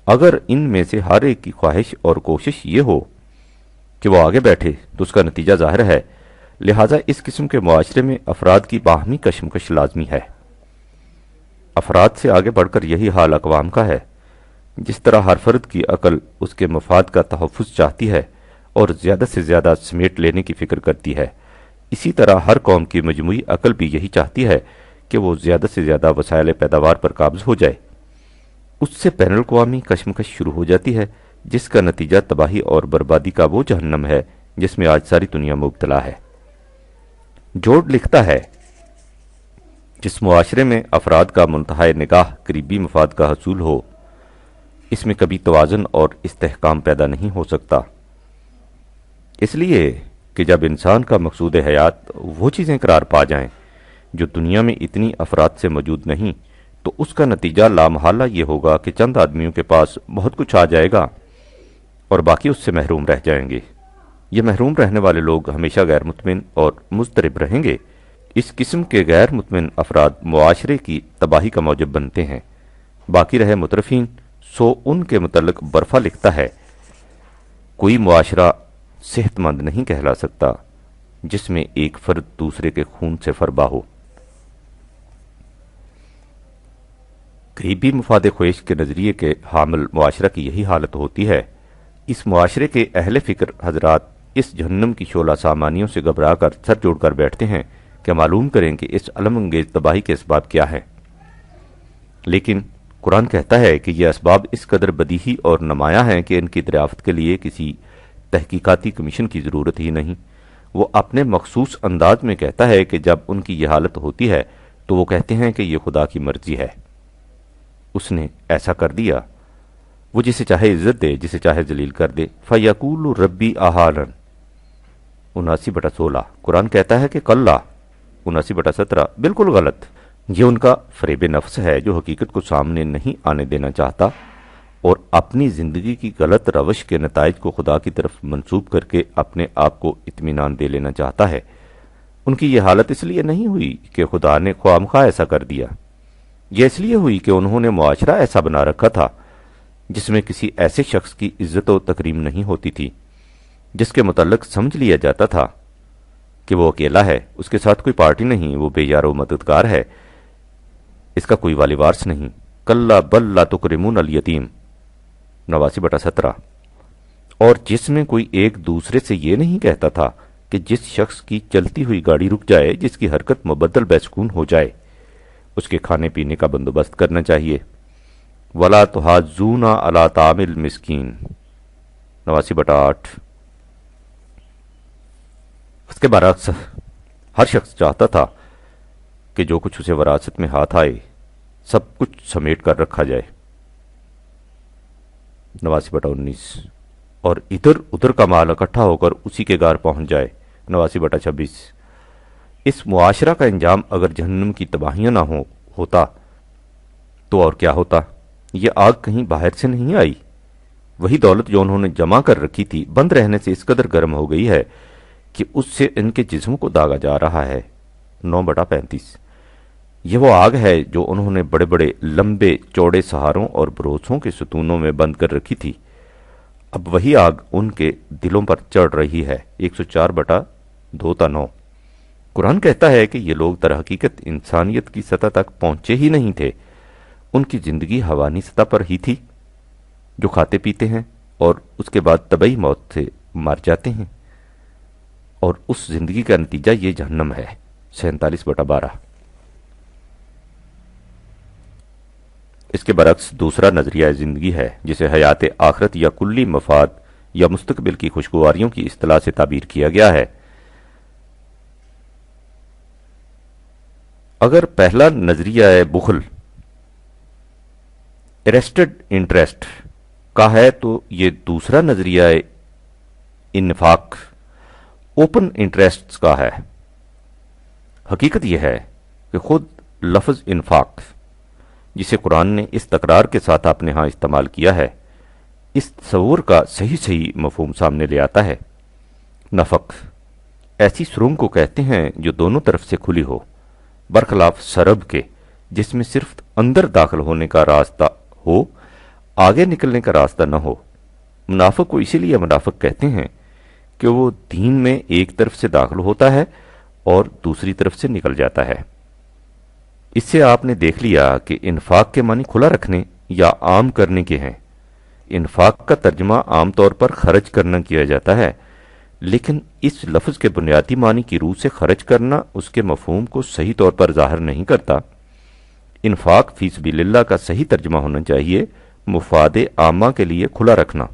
اگر ان میں سے ہر ایک کی خواہش اور کوشش یہ ہو کہ وہ آگے بیٹھے تو اس کا نتیجہ ظاہر ہے۔ لہٰذا اس قسم کے معاشرے میں افراد کی باہمی کشمکش لازمی ہے۔ افراد سے آگے بڑھ کر یہی حال اقوام کا ہے۔ جس طرح ہر فرد کی عقل اس کے مفاد کا تحفظ چاہتی ہے اور زیادہ سے زیادہ سمیٹ لینے کی فکر کرتی ہے، اسی طرح ہر قوم کی مجموعی عقل بھی یہی چاہتی ہے کہ وہ زیادہ سے زیادہ وسائل پیداوار پر قابض ہو جائے۔ اس سے بین الاقوامی کشمکش شروع ہو جاتی ہے، جس کا نتیجہ تباہی اور بربادی کا وہ جہنم ہے جس میں آج ساری دنیا مبتلا ہے۔ جورڈ لکھتا ہے، جس معاشرے میں افراد کا منتہا نگاہ قریبی مفاد کا حصول ہو، اس میں کبھی توازن اور استحکام پیدا نہیں ہو سکتا۔ اس لیے کہ جب انسان کا مقصود حیات وہ چیزیں قرار پا جائیں جو دنیا میں اتنی افراد سے موجود نہیں، تو اس کا نتیجہ لامحالہ یہ ہوگا کہ چند آدمیوں کے پاس بہت کچھ آ جائے گا اور باقی اس سے محروم رہ جائیں گے۔ یہ محروم رہنے والے لوگ ہمیشہ غیر مطمئن اور مضطرب رہیں گے۔ اس قسم کے غیر مطمئن افراد معاشرے کی تباہی کا موجب بنتے ہیں۔ باقی رہے مترفین، سو ان کے متعلق برفا لکھتا ہے، کوئی معاشرہ صحت مند نہیں کہلا سکتا جس میں ایک فرد دوسرے کے خون سے فربا ہو۔ قریبی مفاد خواہش کے نظریے کے حامل معاشرہ کی یہی حالت ہوتی ہے۔ اس معاشرے کے اہل فکر حضرات اس جہنم کی شعلہ سامانیوں سے گھبرا کر سر جوڑ کر بیٹھتے ہیں کہ معلوم کریں کہ اس علم انگیز تباہی کے اسباب کیا ہیں، لیکن قرآن کہتا ہے کہ یہ اسباب اس قدر بدیہی اور نمایاں ہیں کہ ان کی دریافت کے لیے کسی تحقیقاتی کمیشن کی ضرورت ہی نہیں۔ وہ اپنے مخصوص انداز میں کہتا ہے کہ جب ان کی یہ حالت ہوتی ہے تو وہ کہتے ہیں کہ یہ خدا کی مرضی ہے، اس نے ایسا کر دیا۔ وہ جسے چاہے عزت دے، جسے چاہے ذلیل کر دے۔ فَيَقُولُ رَبِّي أَهَانَنِ 79/16۔ قرآن کہتا ہے کہ کلا 79/17 بالکل غلط۔ یہ ان کا فریب نفس ہے جو حقیقت کو سامنے نہیں آنے دینا چاہتا اور اپنی زندگی کی غلط روش کے نتائج کو خدا کی طرف منسوب کر کے اپنے آپ کو اطمینان دے لینا چاہتا ہے۔ ان کی یہ حالت اس لیے نہیں ہوئی کہ خدا نے خواہ ایسا کر دیا، یہ اس لیے ہوئی کہ انہوں نے معاشرہ ایسا بنا رکھا تھا جس میں کسی ایسے شخص کی عزت و تکریم نہیں ہوتی تھی جس کے متعلق سمجھ لیا جاتا تھا کہ وہ اکیلا ہے، اس کے ساتھ کوئی پارٹی نہیں، وہ بے یار و مددگار ہے، اس کا کوئی والی وارث نہیں۔ کلا بل لا تکرمون الیتیم 89/17۔ اور جس میں کوئی ایک دوسرے سے یہ نہیں کہتا تھا کہ جس شخص کی چلتی ہوئی گاڑی رک جائے، جس کی حرکت مبدل بیسکون ہو جائے، اس کے کھانے پینے کا بندوبست کرنا چاہیے۔ ولا تحاضون علی طعام المسکین 89/8۔ اس کے برعکس ہر شخص چاہتا تھا کہ جو کچھ اسے وراثت میں ہاتھ آئے سب کچھ سمیٹ کر رکھا جائے 89/19۔ اور ادھر ادھر کا مال اکٹھا ہو کر اسی کے گھر پہنچ جائے 89/26۔ اس معاشرہ کا انجام اگر جہنم کی تباہیاں نہ ہوتا تو اور کیا ہوتا؟ یہ آگ کہیں باہر سے نہیں آئی، وہی دولت جو انہوں نے جمع کر رکھی تھی بند رہنے سے اس قدر گرم ہو گئی ہے کہ اس سے ان کے جسم کو داغا جا رہا ہے 9/35۔ یہ وہ آگ ہے جو انہوں نے بڑے بڑے لمبے چوڑے سہاروں اور بروسوں کے ستونوں میں بند کر رکھی تھی، اب وہی آگ ان کے دلوں پر چڑھ رہی ہے 104/2-9۔ قرآن کہتا ہے کہ یہ لوگ در حقیقت انسانیت کی سطح تک پہنچے ہی نہیں تھے، ان کی زندگی حیوانی سطح پر ہی تھی، جو کھاتے پیتے ہیں اور اس کے بعد طبعی موت سے مر جاتے ہیں، اور اس زندگی کا نتیجہ یہ جہنم ہے 47/12۔ اس کے برعکس دوسرا نظریہ زندگی ہے جسے حیات آخرت یا کلی مفاد یا مستقبل کی خوشگواریوں کی اصطلاح سے تعبیر کیا گیا ہے۔ اگر پہلا نظریہ بخل ارسٹڈ انٹرسٹ کا ہے تو یہ دوسرا نظریہ انفاق اوپن انٹرسٹ کا ہے۔ حقیقت یہ ہے کہ خود لفظ انفاق جسے قرآن نے اس تکرار کے ساتھ اپنے ہاں استعمال کیا ہے، اس تصور کا صحیح مفہوم سامنے لے آتا ہے۔ نفق ایسی سرنگ کو کہتے ہیں جو دونوں طرف سے کھلی ہو، برخلاف سرب کے جس میں صرف اندر داخل ہونے کا راستہ ہو، آگے نکلنے کا راستہ نہ ہو۔ منافق کو اسی لیے منافق کہتے ہیں کہ وہ دین میں ایک طرف سے داخل ہوتا ہے اور دوسری طرف سے نکل جاتا ہے۔ اس سے آپ نے دیکھ لیا کہ انفاق کے معنی کھلا رکھنے یا عام کرنے کے ہیں۔ انفاق کا ترجمہ عام طور پر خرچ کرنا کیا جاتا ہے، لیکن اس لفظ کے بنیادی معنی کی روح سے خرچ کرنا اس کے مفہوم کو صحیح طور پر ظاہر نہیں کرتا۔ انفاق فی سبیل اللہ کا صحیح ترجمہ ہونا چاہیے مفاد عامہ کے لیے کھلا رکھنا۔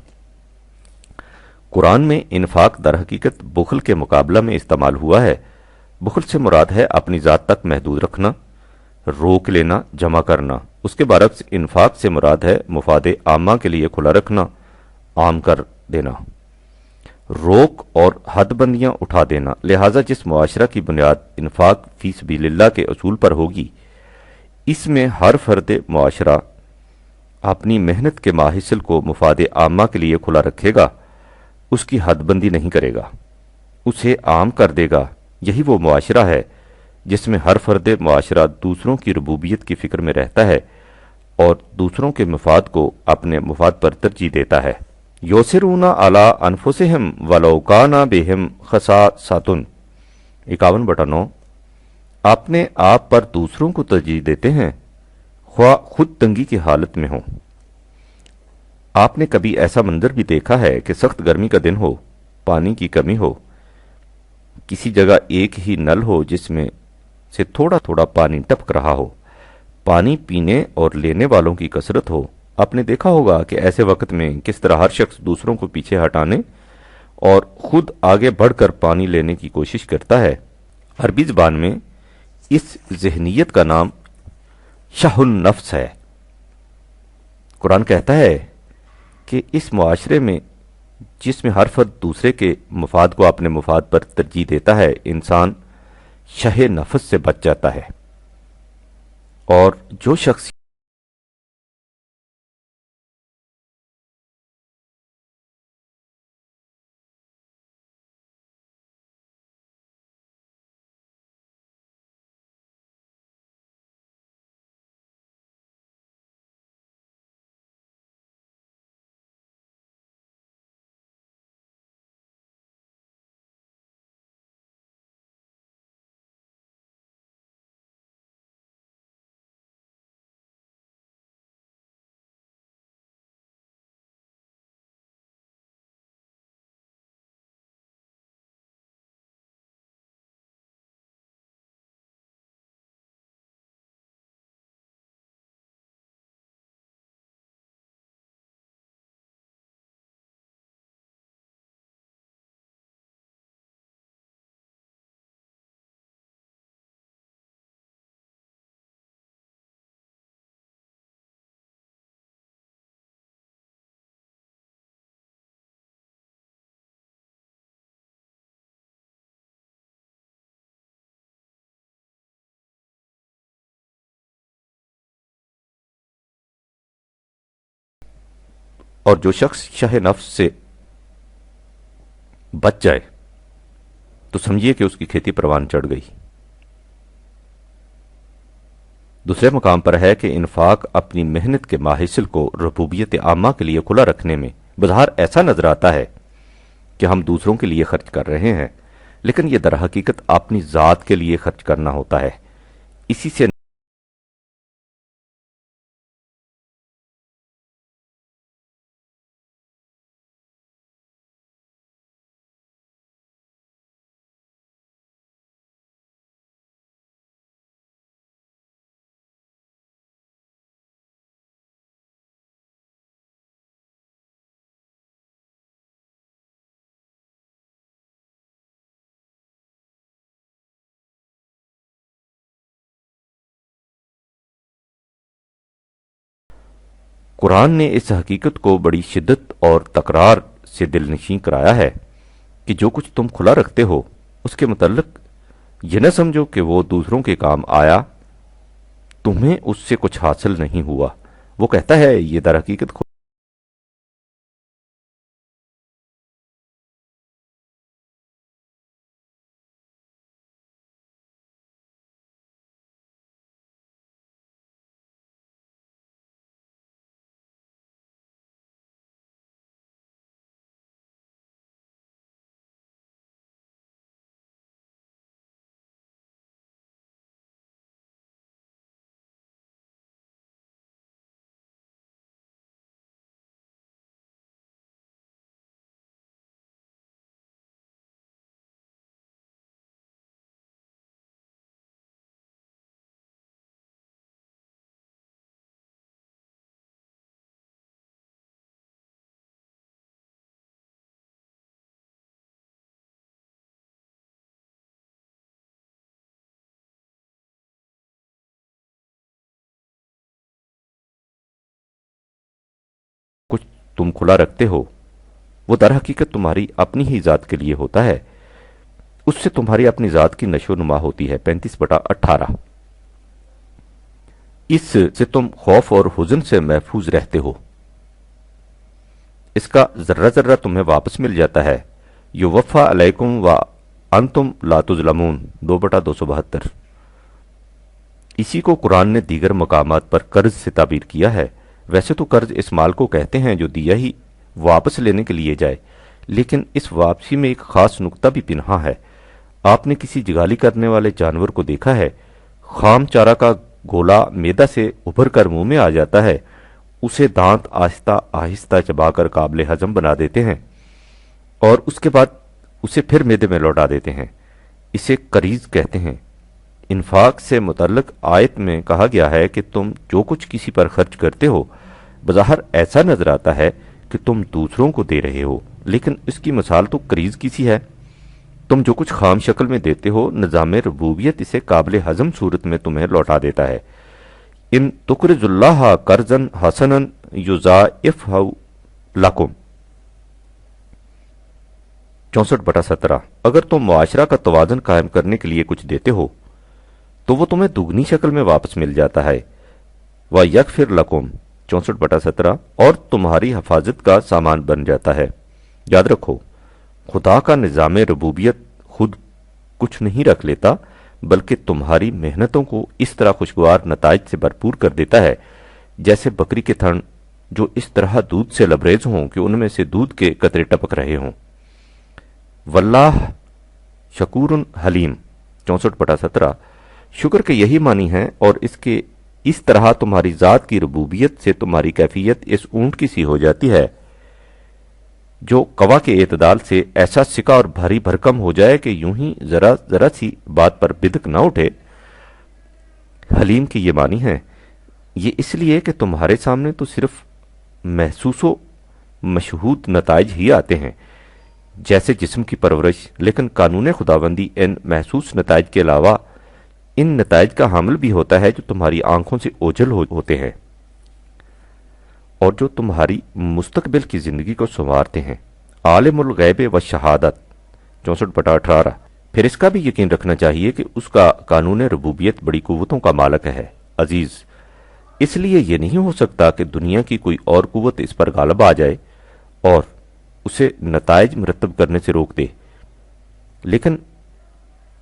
قرآن میں انفاق در حقیقت بخل کے مقابلہ میں استعمال ہوا ہے۔ بخل سے مراد ہے اپنی ذات تک محدود رکھنا، روک لینا، جمع کرنا۔ اس کے برعکس انفاق سے مراد ہے مفاد عامہ کے لیے کھلا رکھنا، عام کر دینا۔ روک اور حد بندیاں اٹھا دینا۔ لہٰذا جس معاشرہ کی بنیاد انفاق فی سبیل اللہ کے اصول پر ہوگی، اس میں ہر فرد معاشرہ اپنی محنت کے ماحصل کو مفاد عامہ کے لیے کھلا رکھے گا، اس کی حد بندی نہیں کرے گا، اسے عام کر دے گا۔ یہی وہ معاشرہ ہے جس میں ہر فرد معاشرہ دوسروں کی ربوبیت کی فکر میں رہتا ہے اور دوسروں کے مفاد کو اپنے مفاد پر ترجیح دیتا ہے۔ یوسرون علی انفسہم ولو کان بہم خصاصۃ، 51/9۔ اپنے آپ پر دوسروں کو ترجیح دیتے ہیں خواہ خود تنگی کی حالت میں ہوں۔ آپ نے کبھی ایسا منظر بھی دیکھا ہے کہ سخت گرمی کا دن ہو، پانی کی کمی ہو، کسی جگہ ایک ہی نل ہو جس میں سے تھوڑا تھوڑا پانی ٹپک رہا ہو، پانی پینے اور لینے والوں کی کثرت ہو؟ آپ نے دیکھا ہوگا کہ ایسے وقت میں کس طرح ہر شخص دوسروں کو پیچھے ہٹانے اور خود آگے بڑھ کر پانی لینے کی کوشش کرتا ہے۔ عربی زبان میں اس ذہنیت کا نام شح النفس ہے۔ قرآن کہتا ہے کہ اس معاشرے میں جس میں ہر فرد دوسرے کے مفاد کو اپنے مفاد پر ترجیح دیتا ہے، انسان شح نفس سے بچ جاتا ہے، اور جو شخص اور جو شخص شح نفس سے بچ جائے تو سمجھیے کہ اس کی کھیتی پروان چڑھ گئی۔ دوسرے مقام پر ہے کہ انفاق اپنی محنت کے ماحصل کو ربوبیت عامہ کے لیے کھلا رکھنے میں بظاہر ایسا نظر آتا ہے کہ ہم دوسروں کے لیے خرچ کر رہے ہیں، لیکن یہ در حقیقت اپنی ذات کے لیے خرچ کرنا ہوتا ہے۔ اسی سے قرآن نے اس حقیقت کو بڑی شدت اور تکرار سے دل نشیں کرایا ہے کہ جو کچھ تم کھلا رکھتے ہو اس کے متعلق یہ نہ سمجھو کہ وہ دوسروں کے کام آیا، تمہیں اس سے کچھ حاصل نہیں ہوا۔ وہ کہتا ہے یہ در حقیقت کچھ تم کھلا رکھتے ہو وہ در حقیقت تمہاری اپنی ہی ذات کے لیے ہوتا ہے، اس سے تمہاری اپنی ذات کی نشو و نما ہوتی ہے۔ 35/18۔ اس سے تم خوف اور حزن سے محفوظ رہتے ہو، اس کا ذرہ ذرہ تمہیں واپس مل جاتا ہے۔ یوفا علیکم و انتم لا تظلمون 2/272۔ اسی کو قرآن نے دیگر مقامات پر قرض سے تعبیر کیا ہے۔ ویسے تو قرض اس مال کو کہتے ہیں جو دیا ہی واپس لینے کے لیے جائے، لیکن اس واپسی میں ایک خاص نقطہ بھی پنہاں ہے۔ آپ نے کسی جگالی کرنے والے جانور کو دیکھا ہے، خام چارہ کا گولا میدا سے ابھر کر منہ میں آ جاتا ہے، اسے دانت آہستہ آہستہ چبا کر قابل ہضم بنا دیتے ہیں اور اس کے بعد اسے پھر میدے میں لوٹا دیتے ہیں۔ اسے قریض کہتے ہیں۔ انفاق سے متعلق آیت میں کہا گیا ہے کہ تم جو کچھ کسی پر خرچ کرتے ہو بظاہر ایسا نظر آتا ہے کہ تم دوسروں کو دے رہے ہو، لیکن اس کی مثال تو قریض کی سی ہے۔ تم جو کچھ خام شکل میں دیتے ہو، نظام ربوبیت اسے قابل ہضم صورت میں تمہیں لوٹا دیتا ہے۔ ان تقرض اللہ قرضا حسنا یضاعفہ لکم 64/17۔ اگر تم معاشرہ کا توازن قائم کرنے کے لیے کچھ دیتے ہو تو وہ تمہیں دگنی شکل میں واپس مل جاتا ہے۔ وَيَغْفِرْ لَكُمْ 64/17، اور تمہاری حفاظت کا سامان بن جاتا ہے۔ یاد رکھو، خدا کا نظام ربوبیت خود کچھ نہیں رکھ لیتا، بلکہ تمہاری محنتوں کو اس طرح خوشگوار نتائج سے بھرپور کر دیتا ہے جیسے بکری کے تھن جو اس طرح دودھ سے لبریز ہوں کہ ان میں سے دودھ کے قطرے ٹپک رہے ہوں۔ واللہ شکور حلیم 64/17۔ شکر کے یہی معنی ہیں، اور اس طرح تمہاری ذات کی ربوبیت سے تمہاری کیفیت اس اونٹ کی سی ہو جاتی ہے جو قوا کے اعتدال سے ایسا سکا اور بھاری بھرکم ہو جائے کہ یوں ہی ذرا ذرا سی بات پر بدک نہ اٹھے۔ حلیم کی یہ معنی ہے، یہ اس لیے کہ تمہارے سامنے تو صرف محسوس و مشہود نتائج ہی آتے ہیں، جیسے جسم کی پرورش، لیکن قانون خداوندی ان محسوس نتائج کے علاوہ ان نتائج کا حامل بھی ہوتا ہے جو تمہاری آنکھوں سے اوجھل ہوتے ہیں اور جو تمہاری مستقبل کی زندگی کو سنوارتے ہیں۔ عالم الغیب و شہادت 64/18۔ پھر اس کا بھی یقین رکھنا چاہیے کہ اس کا قانون ربوبیت بڑی قوتوں کا مالک ہے۔ عزیز، اس لیے یہ نہیں ہو سکتا کہ دنیا کی کوئی اور قوت اس پر غالب آ جائے اور اسے نتائج مرتب کرنے سے روک دے، لیکن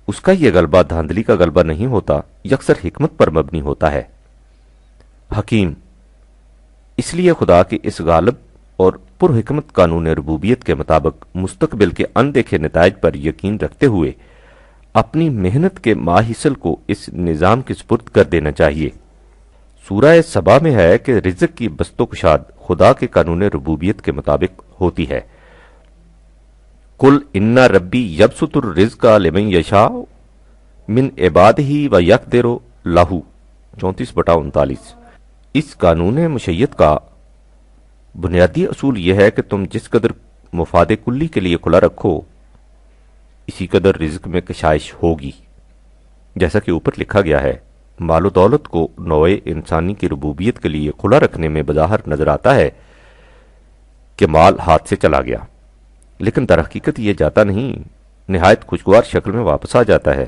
اس کا یہ غلبہ دھاندلی کا غلبہ نہیں ہوتا، یکسر حکمت پر مبنی ہوتا ہے۔ حکیم، اس لیے خدا کے اس غالب اور پر حکمت قانون ربوبیت کے مطابق مستقبل کے اندیکھے نتائج پر یقین رکھتے ہوئے اپنی محنت کے ماحصل کو اس نظام کے سپرد کر دینا چاہیے۔ سورہ سبا میں ہے کہ رزق کی بست و کشاد خدا کے قانون ربوبیت کے مطابق ہوتی ہے۔ قل ان ربی یبسط الرزق لمن یشاء من عبادہ ویقدر لہ 34/39۔ اس قانون مشیت کا بنیادی اصول یہ ہے کہ تم جس قدر مفاد کلی کے لیے کھلا رکھو اسی قدر رزق میں کشائش ہوگی۔ جیسا کہ اوپر لکھا گیا ہے، مال و دولت کو نوع انسانی کی ربوبیت کے لیے کھلا رکھنے میں بظاہر نظر آتا ہے کہ مال ہاتھ سے چلا گیا، لیکن در حقیقت یہ جاتا نہیں، نہایت خوشگوار شکل میں واپس آ جاتا ہے۔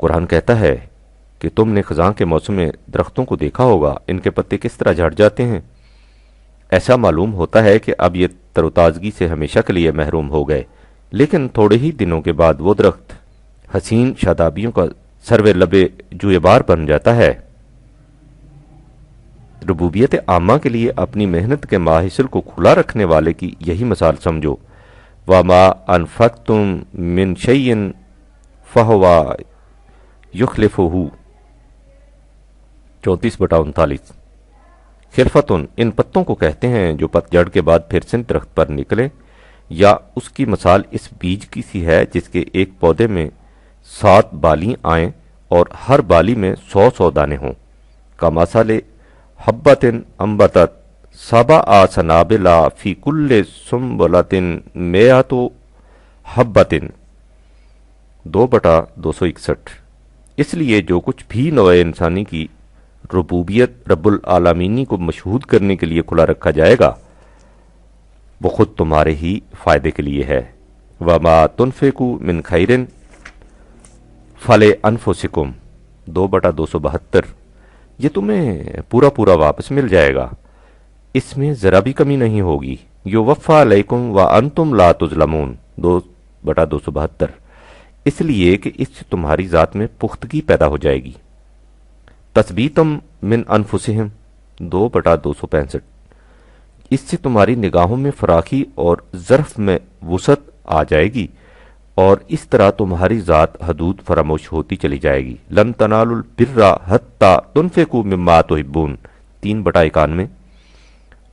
قرآن کہتا ہے کہ تم نے خزاں کے موسم میں درختوں کو دیکھا ہوگا، ان کے پتے کس طرح جھڑ جاتے ہیں۔ ایسا معلوم ہوتا ہے کہ اب یہ تر و تازگی سے ہمیشہ کے لیے محروم ہو گئے، لیکن تھوڑے ہی دنوں کے بعد وہ درخت حسین شادابیوں کا سروے لبے جوئے بار بن جاتا ہے۔ ربوبیت عامہ کے لیے اپنی محنت کے ماحصل کو کھلا رکھنے والے کی یہی مثال سمجھو۔ وَمَا أَنفَقْتُم مِّن شَيْءٍ فَهُوَ يُخْلِفُهُ 34/39۔ خلفتن ان پتوں کو کہتے ہیں جو پت جڑ کے بعد پھر سے درخت پر نکلے، یا اس کی مثال اس بیج کی سی ہے جس کے ایک پودے میں 7 بالی آئیں اور ہر بالی میں 100 دانے ہوں۔ کمثل حبۃ انبتت 7 سنابل فی کل سنبلۃ 100 حبۃ 2/261۔ اس لیے جو کچھ بھی نوع انسانی کی ربوبیت رب العالمینی کو مشہود کرنے کے لیے کھلا رکھا جائے گا، وہ خود تمہارے ہی فائدے کے لیے ہے۔ وما تنفقوا من خیر فلانفسکم 2/272، یہ تمہیں پورا پورا واپس مل جائے گا، اس میں ذرا بھی کمی نہیں ہوگی۔ یوفا علیکم وانتم لا تظلمون 2/272، اس لیے کہ اس سے تمہاری ذات میں پختگی پیدا ہو جائے گی۔ تثبیتم من انفسہم 2/265، اس سے تمہاری نگاہوں میں فراخی اور ظرف میں وسعت آ جائے گی، اور اس طرح تمہاری ذات حدود فراموش ہوتی چلی جائے گی۔ لن تنالوا البر حتی تنفقوا مما تحبون 3/91،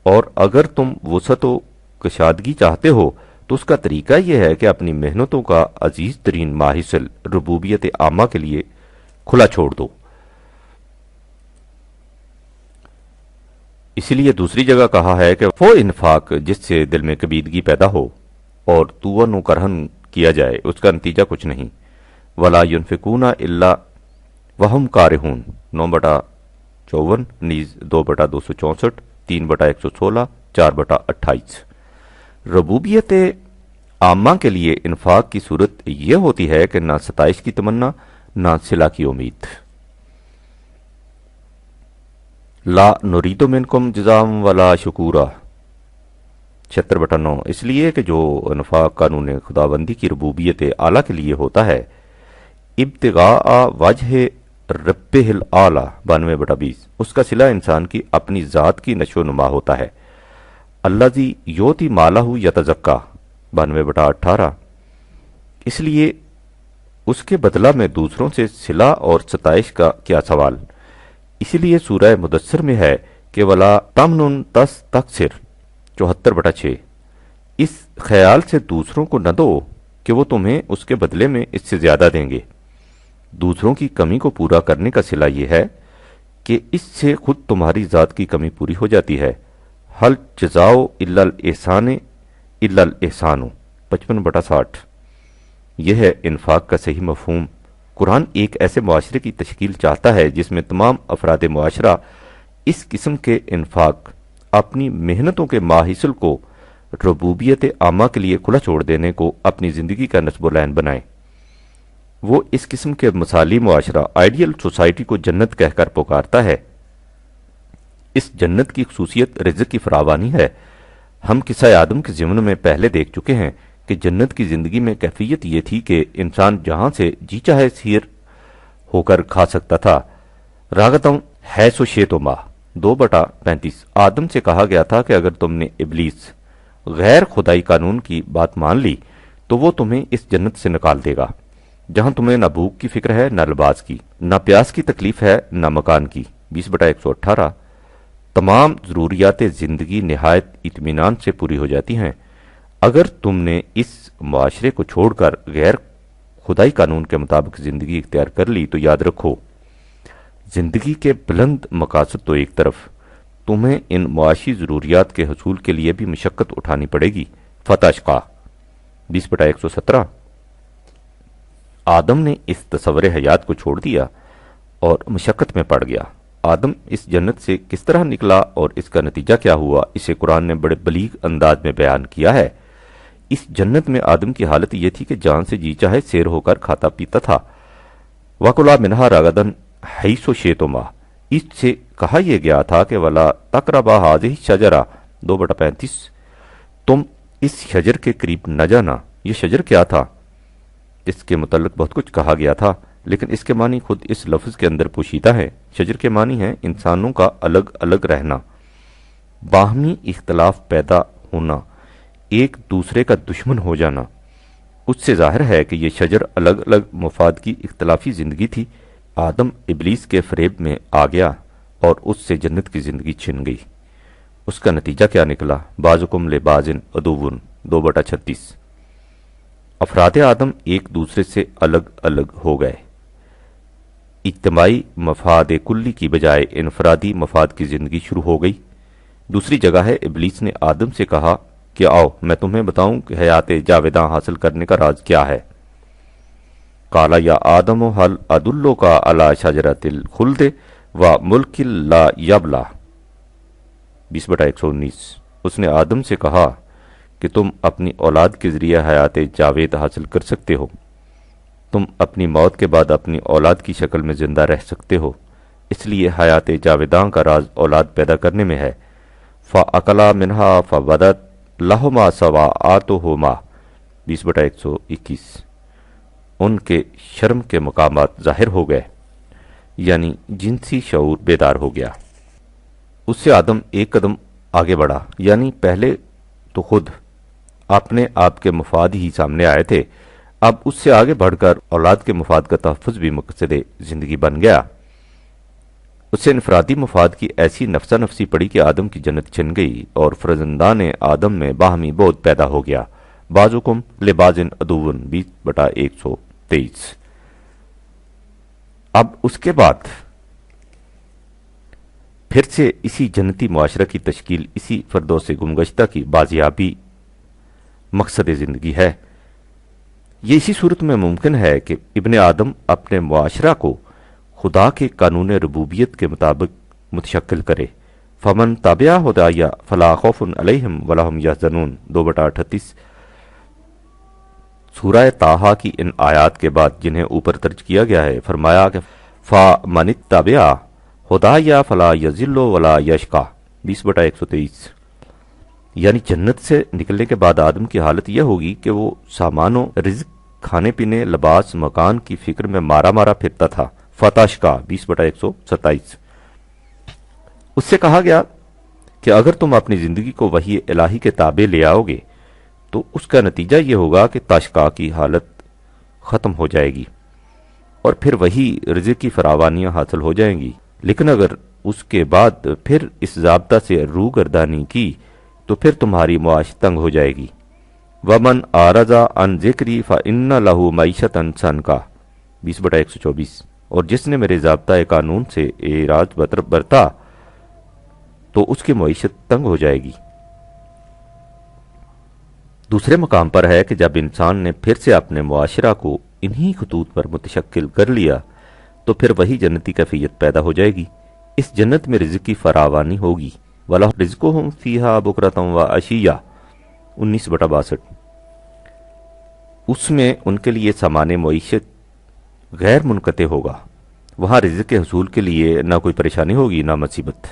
اور اگر تم وسعت و کشادگی چاہتے ہو تو اس کا طریقہ یہ ہے کہ اپنی محنتوں کا عزیز ترین ماحصل ربوبیت عامہ کے لیے کھلا چھوڑ دو۔ اسی لیے دوسری جگہ کہا ہے کہ وہ انفاق جس سے دل میں کبیدگی پیدا ہو اور تون و کرہن کیا جائے اس کا نتیجہ کچھ نہیں۔ ولا ينفقون الا وهم کارہون 9/54، نیز 2/264، 3/116، 4/28۔ ربوبیت عامہ کے لیے انفاق کی صورت یہ ہوتی ہے کہ نہ ستائش کی تمنا نہ صلہ کی امید۔ لا نرید منکم جزاء ولا شکورا 76/9، اس لیے کہ جو انفاق قانون خداوندی کی ربوبیت اعلیٰ کے لیے ہوتا ہے، ابتغاء وجہ ربہ الاعلیٰ 92/20، اس کا صلہ انسان کی اپنی ذات کی نشو و نما ہوتا ہے۔ الذی یؤتی مالہ یتزکیٰ 92/18، اس لیے اس کے بدلہ میں دوسروں سے صلہ اور ستائش کا کیا سوال۔ اسی لیے سورہ مدثر میں ہے کہ ولا تمنن تستکثر 74/6، اس خیال سے دوسروں کو نہ دو کہ وہ تمہیں اس کے بدلے میں اس سے زیادہ دیں گے۔ دوسروں کی کمی کو پورا کرنے کا صلہ یہ ہے کہ اس سے خود تمہاری ذات کی کمی پوری ہو جاتی ہے۔ حل جزاؤ الا الاحسان الا الاحسان 55/60، یہ ہے انفاق کا صحیح مفہوم۔ قرآن ایک ایسے معاشرے کی تشکیل چاہتا ہے جس میں تمام افراد معاشرہ اس قسم کے انفاق، اپنی محنتوں کے ماحصل کو ربوبیت عامہ کے لیے کھلا چھوڑ دینے کو اپنی زندگی کا نصب و لعن بنائیں۔ وہ اس قسم کے مثالی معاشرہ آئیڈیل سوسائٹی کو جنت کہہ کر پکارتا ہے۔ اس جنت کی خصوصیت رزق کی فراوانی ہے۔ ہم قصہ آدم کے ضمن میں پہلے دیکھ چکے ہیں کہ جنت کی زندگی میں کیفیت یہ تھی کہ انسان جہاں سے جی چاہے سیر ہو کر کھا سکتا تھا۔ راغتم حیث شئتما 2/35، آدم سے کہا گیا تھا کہ اگر تم نے ابلیس غیر خدائی قانون کی بات مان لی تو وہ تمہیں اس جنت سے نکال دے گا جہاں تمہیں نہ بھوک کی فکر ہے، نہ لباس کی، نہ پیاس کی تکلیف ہے، نہ مکان کی 20/118۔ تمام ضروریات زندگی نہایت اطمینان سے پوری ہو جاتی ہیں۔ اگر تم نے اس معاشرے کو چھوڑ کر غیر خدائی قانون کے مطابق زندگی اختیار کر لی تو یاد رکھو، زندگی کے بلند مقاصد تو ایک طرف، تمہیں ان معاشی ضروریات کے حصول کے لیے بھی مشقت اٹھانی پڑے گی۔ فتشقا 20/117۔ آدم نے اس تصور حیات کو چھوڑ دیا اور مشقت میں پڑ گیا۔ آدم اس جنت سے کس طرح نکلا اور اس کا نتیجہ کیا ہوا، اسے قرآن نے بڑے بلیغ انداز میں بیان کیا ہے۔ اس جنت میں آدم کی حالت یہ تھی کہ جان سے جی چاہے سیر ہو کر کھاتا پیتا تھا۔ وَكُلَا مِنْهَا رَغَدًا حَيْثُ شِئْتُمَا، اس سے کہا یہ گیا تھا کہ وَلَا تَقْرَبَا هَٰذِهِ الشَّجَرَةَ 2/35، تم اس شجر کے قریب نہ جانا۔ یہ شجر کیا تھا؟ اس کے متعلق بہت کچھ کہا گیا تھا، لیکن اس کے معنی خود اس لفظ کے اندر پوشیدہ ہے۔ شجر کے معنی ہے انسانوں کا الگ الگ رہنا، باہمی اختلاف پیدا ہونا، ایک دوسرے کا دشمن ہو جانا۔ اس سے ظاہر ہے کہ یہ شجر الگ الگ مفاد کی اختلافی زندگی تھی۔ آدم ابلیس کے فریب میں آ گیا اور اس سے جنت کی زندگی چھن گئی۔ اس کا نتیجہ کیا نکلا؟ بعضکم لبعض عدو 2/36۔ افراد آدم ایک دوسرے سے الگ الگ ہو گئے، اجتماعی مفاد کلی کی بجائے انفرادی مفاد کی زندگی شروع ہو گئی۔ دوسری جگہ ہے ابلیس نے آدم سے کہا کہ آؤ میں تمہیں بتاؤں کہ حیات جاوداں حاصل کرنے کا راز کیا ہے۔ قال یا آدم هل ادلک علی شجرۃ الخلد وملک لا یبلی 20/119۔ اس نے آدم سے کہا کہ تم اپنی اولاد کے ذریعے حیات جاوید حاصل کر سکتے ہو، تم اپنی موت کے بعد اپنی اولاد کی شکل میں زندہ رہ سکتے ہو، اس لیے حیات جاویداں کا راز اولاد پیدا کرنے میں ہے۔ فَأَكَلَا مِنْهَا فَبَدَتْ لَهُمَا سَوْآتُهُمَا 20/121۔ ان کے شرم کے مقامات ظاہر ہو گئے، یعنی جنسی شعور بیدار ہو گیا۔ اس سے آدم ایک قدم آگے بڑھا، یعنی پہلے تو خود اپنے آپ کے مفاد ہی سامنے آئے تھے، اب اس سے آگے بڑھ کر اولاد کے مفاد کا تحفظ بھی مقصد زندگی بن گیا۔ اس سے انفرادی مفاد کی ایسی نفسا نفسی پڑی کہ آدم کی جنت چھن گئی اور فرزندان آدم میں باہمی بودھ پیدا ہو گیا۔ بعضکم لبعض عدو 20/123۔ اب اس کے بعد پھر سے اسی جنتی معاشرہ کی تشکیل، اسی فردوس گمگشتہ کی بازیابی مقصد زندگی ہے۔ یہ اسی صورت میں ممکن ہے کہ ابن آدم اپنے معاشرہ کو خدا کے قانون ربوبیت کے مطابق متشکل کرے۔ فمن تابع ہدایا فلا خوف علیہم ولا هم یحزنون 2/38۔ سورہ طٰہٰ کی ان آیات کے بعد جنہیں اوپر درج کیا گیا ہے، فرمایا کہ فمن اتبع ہدایا فلا یضل ولا یشقی 20/123۔ یعنی جنت سے نکلنے کے بعد آدم کی حالت یہ ہوگی کہ وہ سامان و رزق، کھانے پینے، لباس، مکان کی فکر میں مارا مارا پھرتا تھا۔ فتشقی 20/127۔ اس سے کہا گیا کہ اگر تم اپنی زندگی کو وحی الہی کے تابع لے آؤ گے تو اس کا نتیجہ یہ ہوگا کہ تشقی کی حالت ختم ہو جائے گی اور پھر وہی رزق کی فراوانیاں حاصل ہو جائیں گی۔ لیکن اگر اس کے بعد پھر اس ضابطہ سے روگردانی کی تو پھر تمہاری معاش تنگ ہو جائے گی۔ وَمَنْ أَعْرَضَ عَنْ ذِكْرِي فَإِنَّ لَهُ مَعِيشَةً ضَنْكًا 20/124۔ اور جس نے میرے ضابطۂ قانون سے اعراض برتا تو اس کی معیشت تنگ ہو جائے گی۔ دوسرے مقام پر ہے کہ جب انسان نے پھر سے اپنے معاشرہ کو انہی خطوط پر متشکل کر لیا تو پھر وہی جنتی کیفیت پیدا ہو جائے گی۔ اس جنت میں رزق کی فراوانی ہوگی۔ وَلَهُمْ رِزْقُهُمْ فِيهَا بُكْرَةً وَعَشِيًّا 19/62۔ اس میں ان کے لیے سامان معیشت غیر منقطع ہوگا۔ وہاں رزق کے حصول کے لیے نہ کوئی پریشانی ہوگی، نہ مصیبت،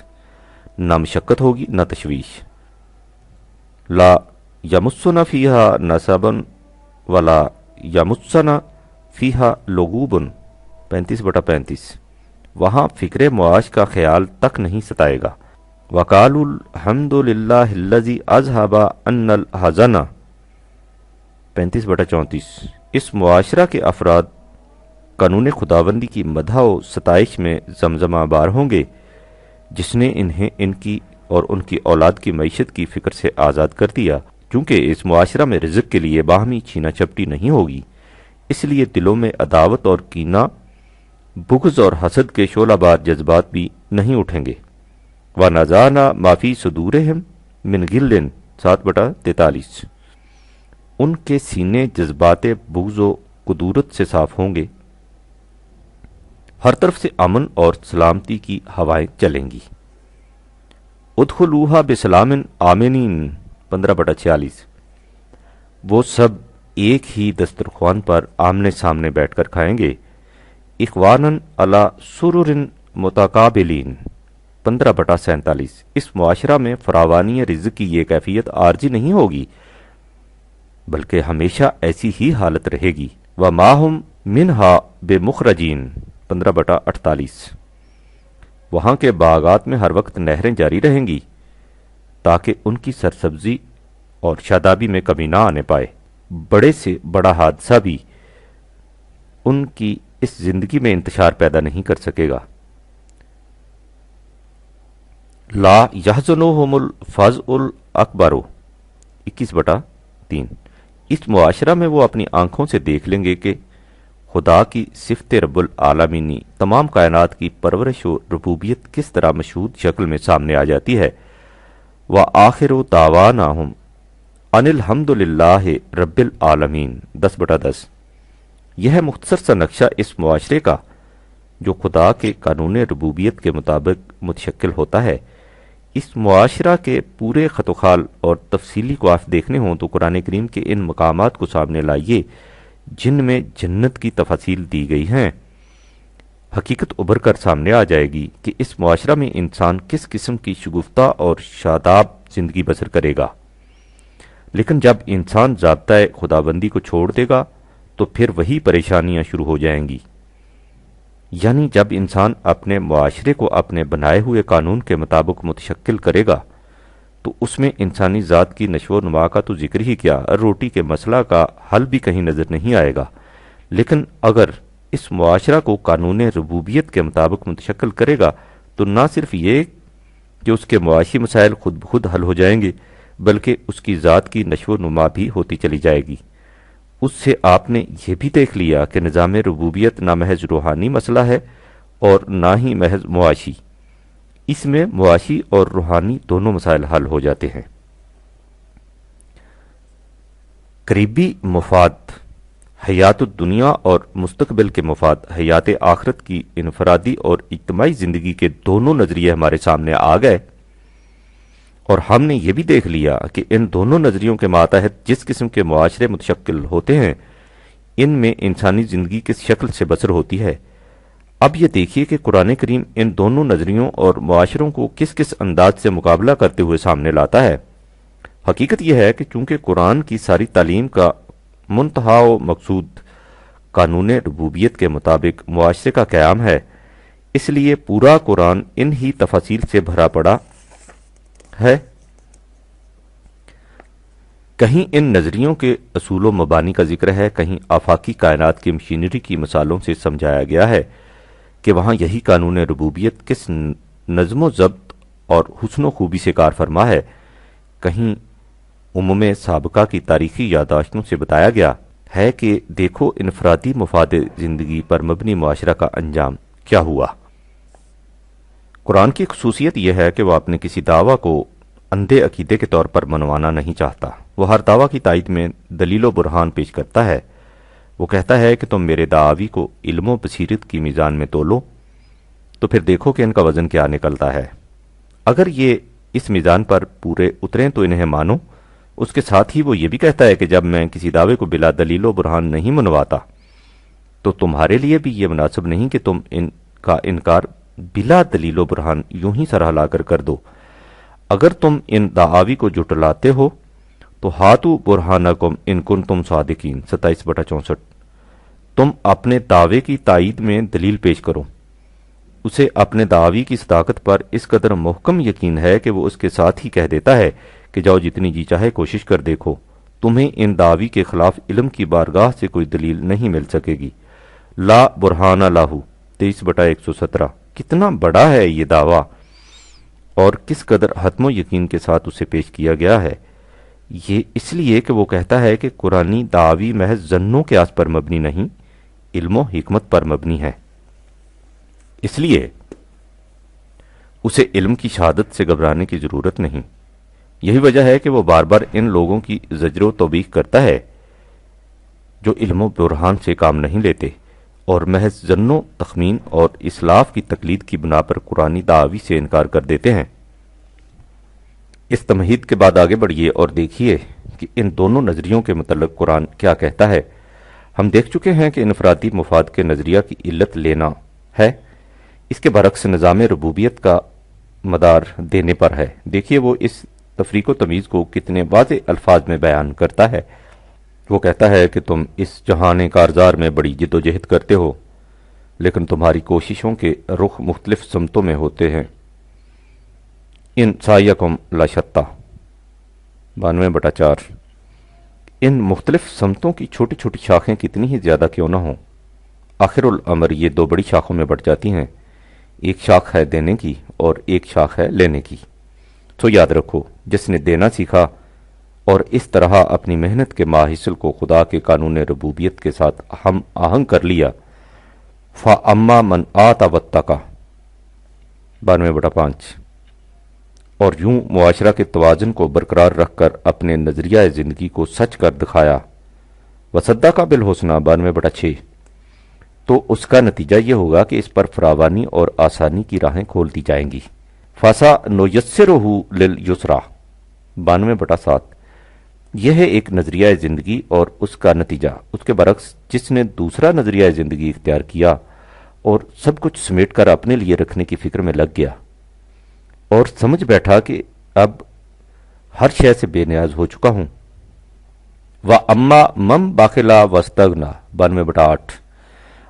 نہ مشقت ہوگی، نہ تشویش۔ لا یمسنا فیہا نصب ولا یمسنا فیہا لغوب 35/35۔ وہاں فکر معاش کا خیال تک نہیں ستائے گا۔ وقالوا الحمد للہ الذی اذہب عنا الحزن 35/34۔ اس معاشرہ کے افراد قانون خداوندی کی مدح و ستائش میں زمزمہ بار ہوں گے، جس نے انہیں ان کی اور ان کی اولاد کی معیشت کی فکر سے آزاد کر دیا۔ کیونکہ اس معاشرہ میں رزق کے لیے باہمی چھینا چپٹی نہیں ہوگی، اس لیے دلوں میں عداوت اور کینہ، بغض اور حسد کے شعلہ بار جذبات بھی نہیں اٹھیں گے۔ وَنَزَعْنَا مَا فِي صُدُورِهِمْ مِنْ غِلٍّ 7/43۔ ان کے سینے جذبات بغض و کدورت سے صاف ہوں گے، ہر طرف سے امن اور سلامتی کی ہوائیں چلیں گی۔ ادخلوها بسلام آمنین 15/46۔ وہ سب ایک ہی دسترخوان پر آمنے سامنے بیٹھ کر کھائیں گے۔ اخواناً علی سرر متقابلین 15/47۔ اس معاشرہ میں فراوانی رزق کی یہ کیفیت عارضی نہیں ہوگی بلکہ ہمیشہ ایسی ہی حالت رہے گی۔ وَمَا هُمْ مِنْهَا بِمُخْرَجِينَ 15/48۔ وہاں کے باغات میں ہر وقت نہریں جاری رہیں گی تاکہ ان کی سرسبزی اور شادابی میں کمی نہ آنے پائے۔ بڑے سے بڑا حادثہ بھی ان کی اس زندگی میں انتشار پیدا نہیں کر سکے گا۔ لا یحزنہم الفزع الاکبر 21/3۔ اس معاشرہ میں وہ اپنی آنکھوں سے دیکھ لیں گے کہ خدا کی صفت رب العالمینی تمام کائنات کی پرورش و ربوبیت کس طرح مشہود شکل میں سامنے آ جاتی ہے۔ وآخر دعواناہم ان الحمد للہ رب العالمین 10/10۔ یہ ہے مختصر سا نقشہ اس معاشرے کا جو خدا کے قانون ربوبیت کے مطابق متشکل ہوتا ہے۔ اس معاشرہ کے پورے خط و خال اور تفصیلی کو آپ دیکھنے ہوں تو قرآن کریم کے ان مقامات کو سامنے لائیے جن میں جنت کی تفاصیل دی گئی ہیں۔ حقیقت ابھر کر سامنے آ جائے گی کہ اس معاشرہ میں انسان کس قسم کی شگفتہ اور شاداب زندگی بسر کرے گا، لیکن جب انسان ضابطۂ خدابندی کو چھوڑ دے گا تو پھر وہی پریشانیاں شروع ہو جائیں گی۔ یعنی جب انسان اپنے معاشرے کو اپنے بنائے ہوئے قانون کے مطابق متشکل کرے گا تو اس میں انسانی ذات کی نشو و نما کا تو ذکر ہی کیا، روٹی کے مسئلہ کا حل بھی کہیں نظر نہیں آئے گا۔ لیکن اگر اس معاشرہ کو قانون ربوبیت کے مطابق متشکل کرے گا تو نہ صرف یہ کہ اس کے معاشی مسائل خود بخود حل ہو جائیں گے بلکہ اس کی ذات کی نشو و نما بھی ہوتی چلی جائے گی۔ اس سے آپ نے یہ بھی دیکھ لیا کہ نظام ربوبیت نہ محض روحانی مسئلہ ہے اور نہ ہی محض معاشی، اس میں معاشی اور روحانی دونوں مسائل حل ہو جاتے ہیں۔ قریبی مفاد حیات الدنیا اور مستقبل کے مفاد حیات آخرت کی انفرادی اور اجتماعی زندگی کے دونوں نظریے ہمارے سامنے آ گئے، اور ہم نے یہ بھی دیکھ لیا کہ ان دونوں نظریوں کے ماتحت جس قسم کے معاشرے متشکل ہوتے ہیں ان میں انسانی زندگی کس شکل سے بسر ہوتی ہے۔ اب یہ دیکھیے کہ قرآن کریم ان دونوں نظریوں اور معاشروں کو کس کس انداز سے مقابلہ کرتے ہوئے سامنے لاتا ہے۔ حقیقت یہ ہے کہ چونکہ قرآن کی ساری تعلیم کا منتہا و مقصود قانون ربوبیت کے مطابق معاشرے کا قیام ہے، اس لیے پورا قرآن ان ہی تفاصیل سے بھرا پڑا ہے۔ کہیں ان نظریوں کے اصول و مبانی کا ذکر ہے، کہیں آفاقی کائنات کی مشینری کی مثالوں سے سمجھایا گیا ہے کہ وہاں یہی قانون ربوبیت کس نظم و ضبط اور حسن و خوبی سے کار فرما ہے، کہیں امم سابقہ کی تاریخی یادداشتوں سے بتایا گیا ہے کہ دیکھو انفرادی مفاد زندگی پر مبنی معاشرہ کا انجام کیا ہوا۔ قرآن کی خصوصیت یہ ہے کہ وہ اپنے کسی دعویٰ کو اندھے عقیدے کے طور پر منوانا نہیں چاہتا، وہ ہر دعویٰ کی تائید میں دلیل و برہان پیش کرتا ہے۔ وہ کہتا ہے کہ تم میرے دعاوی کو علم و بصیرت کی میزان میں تولو تو پھر دیکھو کہ ان کا وزن کیا نکلتا ہے۔ اگر یہ اس میزان پر پورے اتریں تو انہیں مانو۔ اس کے ساتھ ہی وہ یہ بھی کہتا ہے کہ جب میں کسی دعوے کو بلا دلیل و برہان نہیں منواتا تو تمہارے لیے بھی یہ مناسب نہیں کہ تم ان کا انکار بلا دلیل و برہان یوں ہی سرہلا کر دو۔ اگر تم ان دعاوی کو جھٹلاتے ہو تو ہاتو برہانکم ان کنتم صادقین 27/64، تم اپنے دعوے کی تائید میں دلیل پیش کرو۔ اسے اپنے دعوی کی صداقت پر اس قدر محکم یقین ہے کہ وہ اس کے ساتھ ہی کہہ دیتا ہے کہ جاؤ جتنی جی چاہے کوشش کر دیکھو، تمہیں ان دعوی کے خلاف علم کی بارگاہ سے کوئی دلیل نہیں مل سکے گی۔ لا برہان لاہو 23/117، کتنا بڑا ہے یہ دعویٰ اور کس قدر حتم و یقین کے ساتھ اسے پیش کیا گیا ہے۔ یہ اس لیے کہ وہ کہتا ہے کہ قرآنی دعوی محض ظنوں کے آس پر مبنی نہیں، علم و حکمت پر مبنی ہے، اس لیے اسے علم کی شہادت سے گھبرانے کی ضرورت نہیں۔ یہی وجہ ہے کہ وہ بار بار ان لوگوں کی زجر و توبیخ کرتا ہے جو علم و برہان سے کام نہیں لیتے اور محض ظن و تخمین اور اسلاف کی تقلید کی بنا پر قرآنی دعوی سے انکار کر دیتے ہیں۔ اس تمہید کے بعد آگے بڑھیے اور دیکھیے کہ ان دونوں نظریوں کے متعلق قرآن کیا کہتا ہے۔ ہم دیکھ چکے ہیں کہ انفرادی مفاد کے نظریہ کی علت لینا ہے، اس کے برعکس نظام ربوبیت کا مدار دینے پر ہے۔ دیکھیے وہ اس تفریق و تمیز کو کتنے واضح الفاظ میں بیان کرتا ہے۔ وہ کہتا ہے کہ تم اس جہان کارزار میں بڑی جد و جہد کرتے ہو لیکن تمہاری کوششوں کے رخ مختلف سمتوں میں ہوتے ہیں۔ ان سعیکم لشتی 92/4، ان مختلف سمتوں کی چھوٹی چھوٹی شاخیں کتنی ہی زیادہ کیوں نہ ہوں، آخر الامر یہ دو بڑی شاخوں میں بڑھ جاتی ہیں، ایک شاخ ہے دینے کی اور ایک شاخ ہے لینے کی۔ تو یاد رکھو جس نے دینا سیکھا اور اس طرح اپنی محنت کے ماحصل کو خدا کے قانون ربوبیت کے ساتھ ہم آہنگ کر لیا، فَأَمَّا مَنْ آتَ وَاتَّقَى 92/5، اور یوں معاشرہ کے توازن کو برقرار رکھ کر اپنے نظریہ زندگی کو سچ کر دکھایا، وَصَدَّقَ بِالْحُسْنَى 92/6، تو اس کا نتیجہ یہ ہوگا کہ اس پر فراوانی اور آسانی کی راہیں کھول دی جائیں گی۔ فاسا نویسرہ للیسرا 92/7۔ یہ ہے ایک نظریہ زندگی اور اس کا نتیجہ۔ اس کے برعکس جس نے دوسرا نظریہ زندگی اختیار کیا اور سب کچھ سمیٹ کر اپنے لیے رکھنے کی فکر میں لگ گیا اور سمجھ بیٹھا کہ اب ہر شے سے بے نیاز ہو چکا ہوں، وَأَمَّا مَن بَخِلَ وَاسْتَغْنَىٰ 92/8،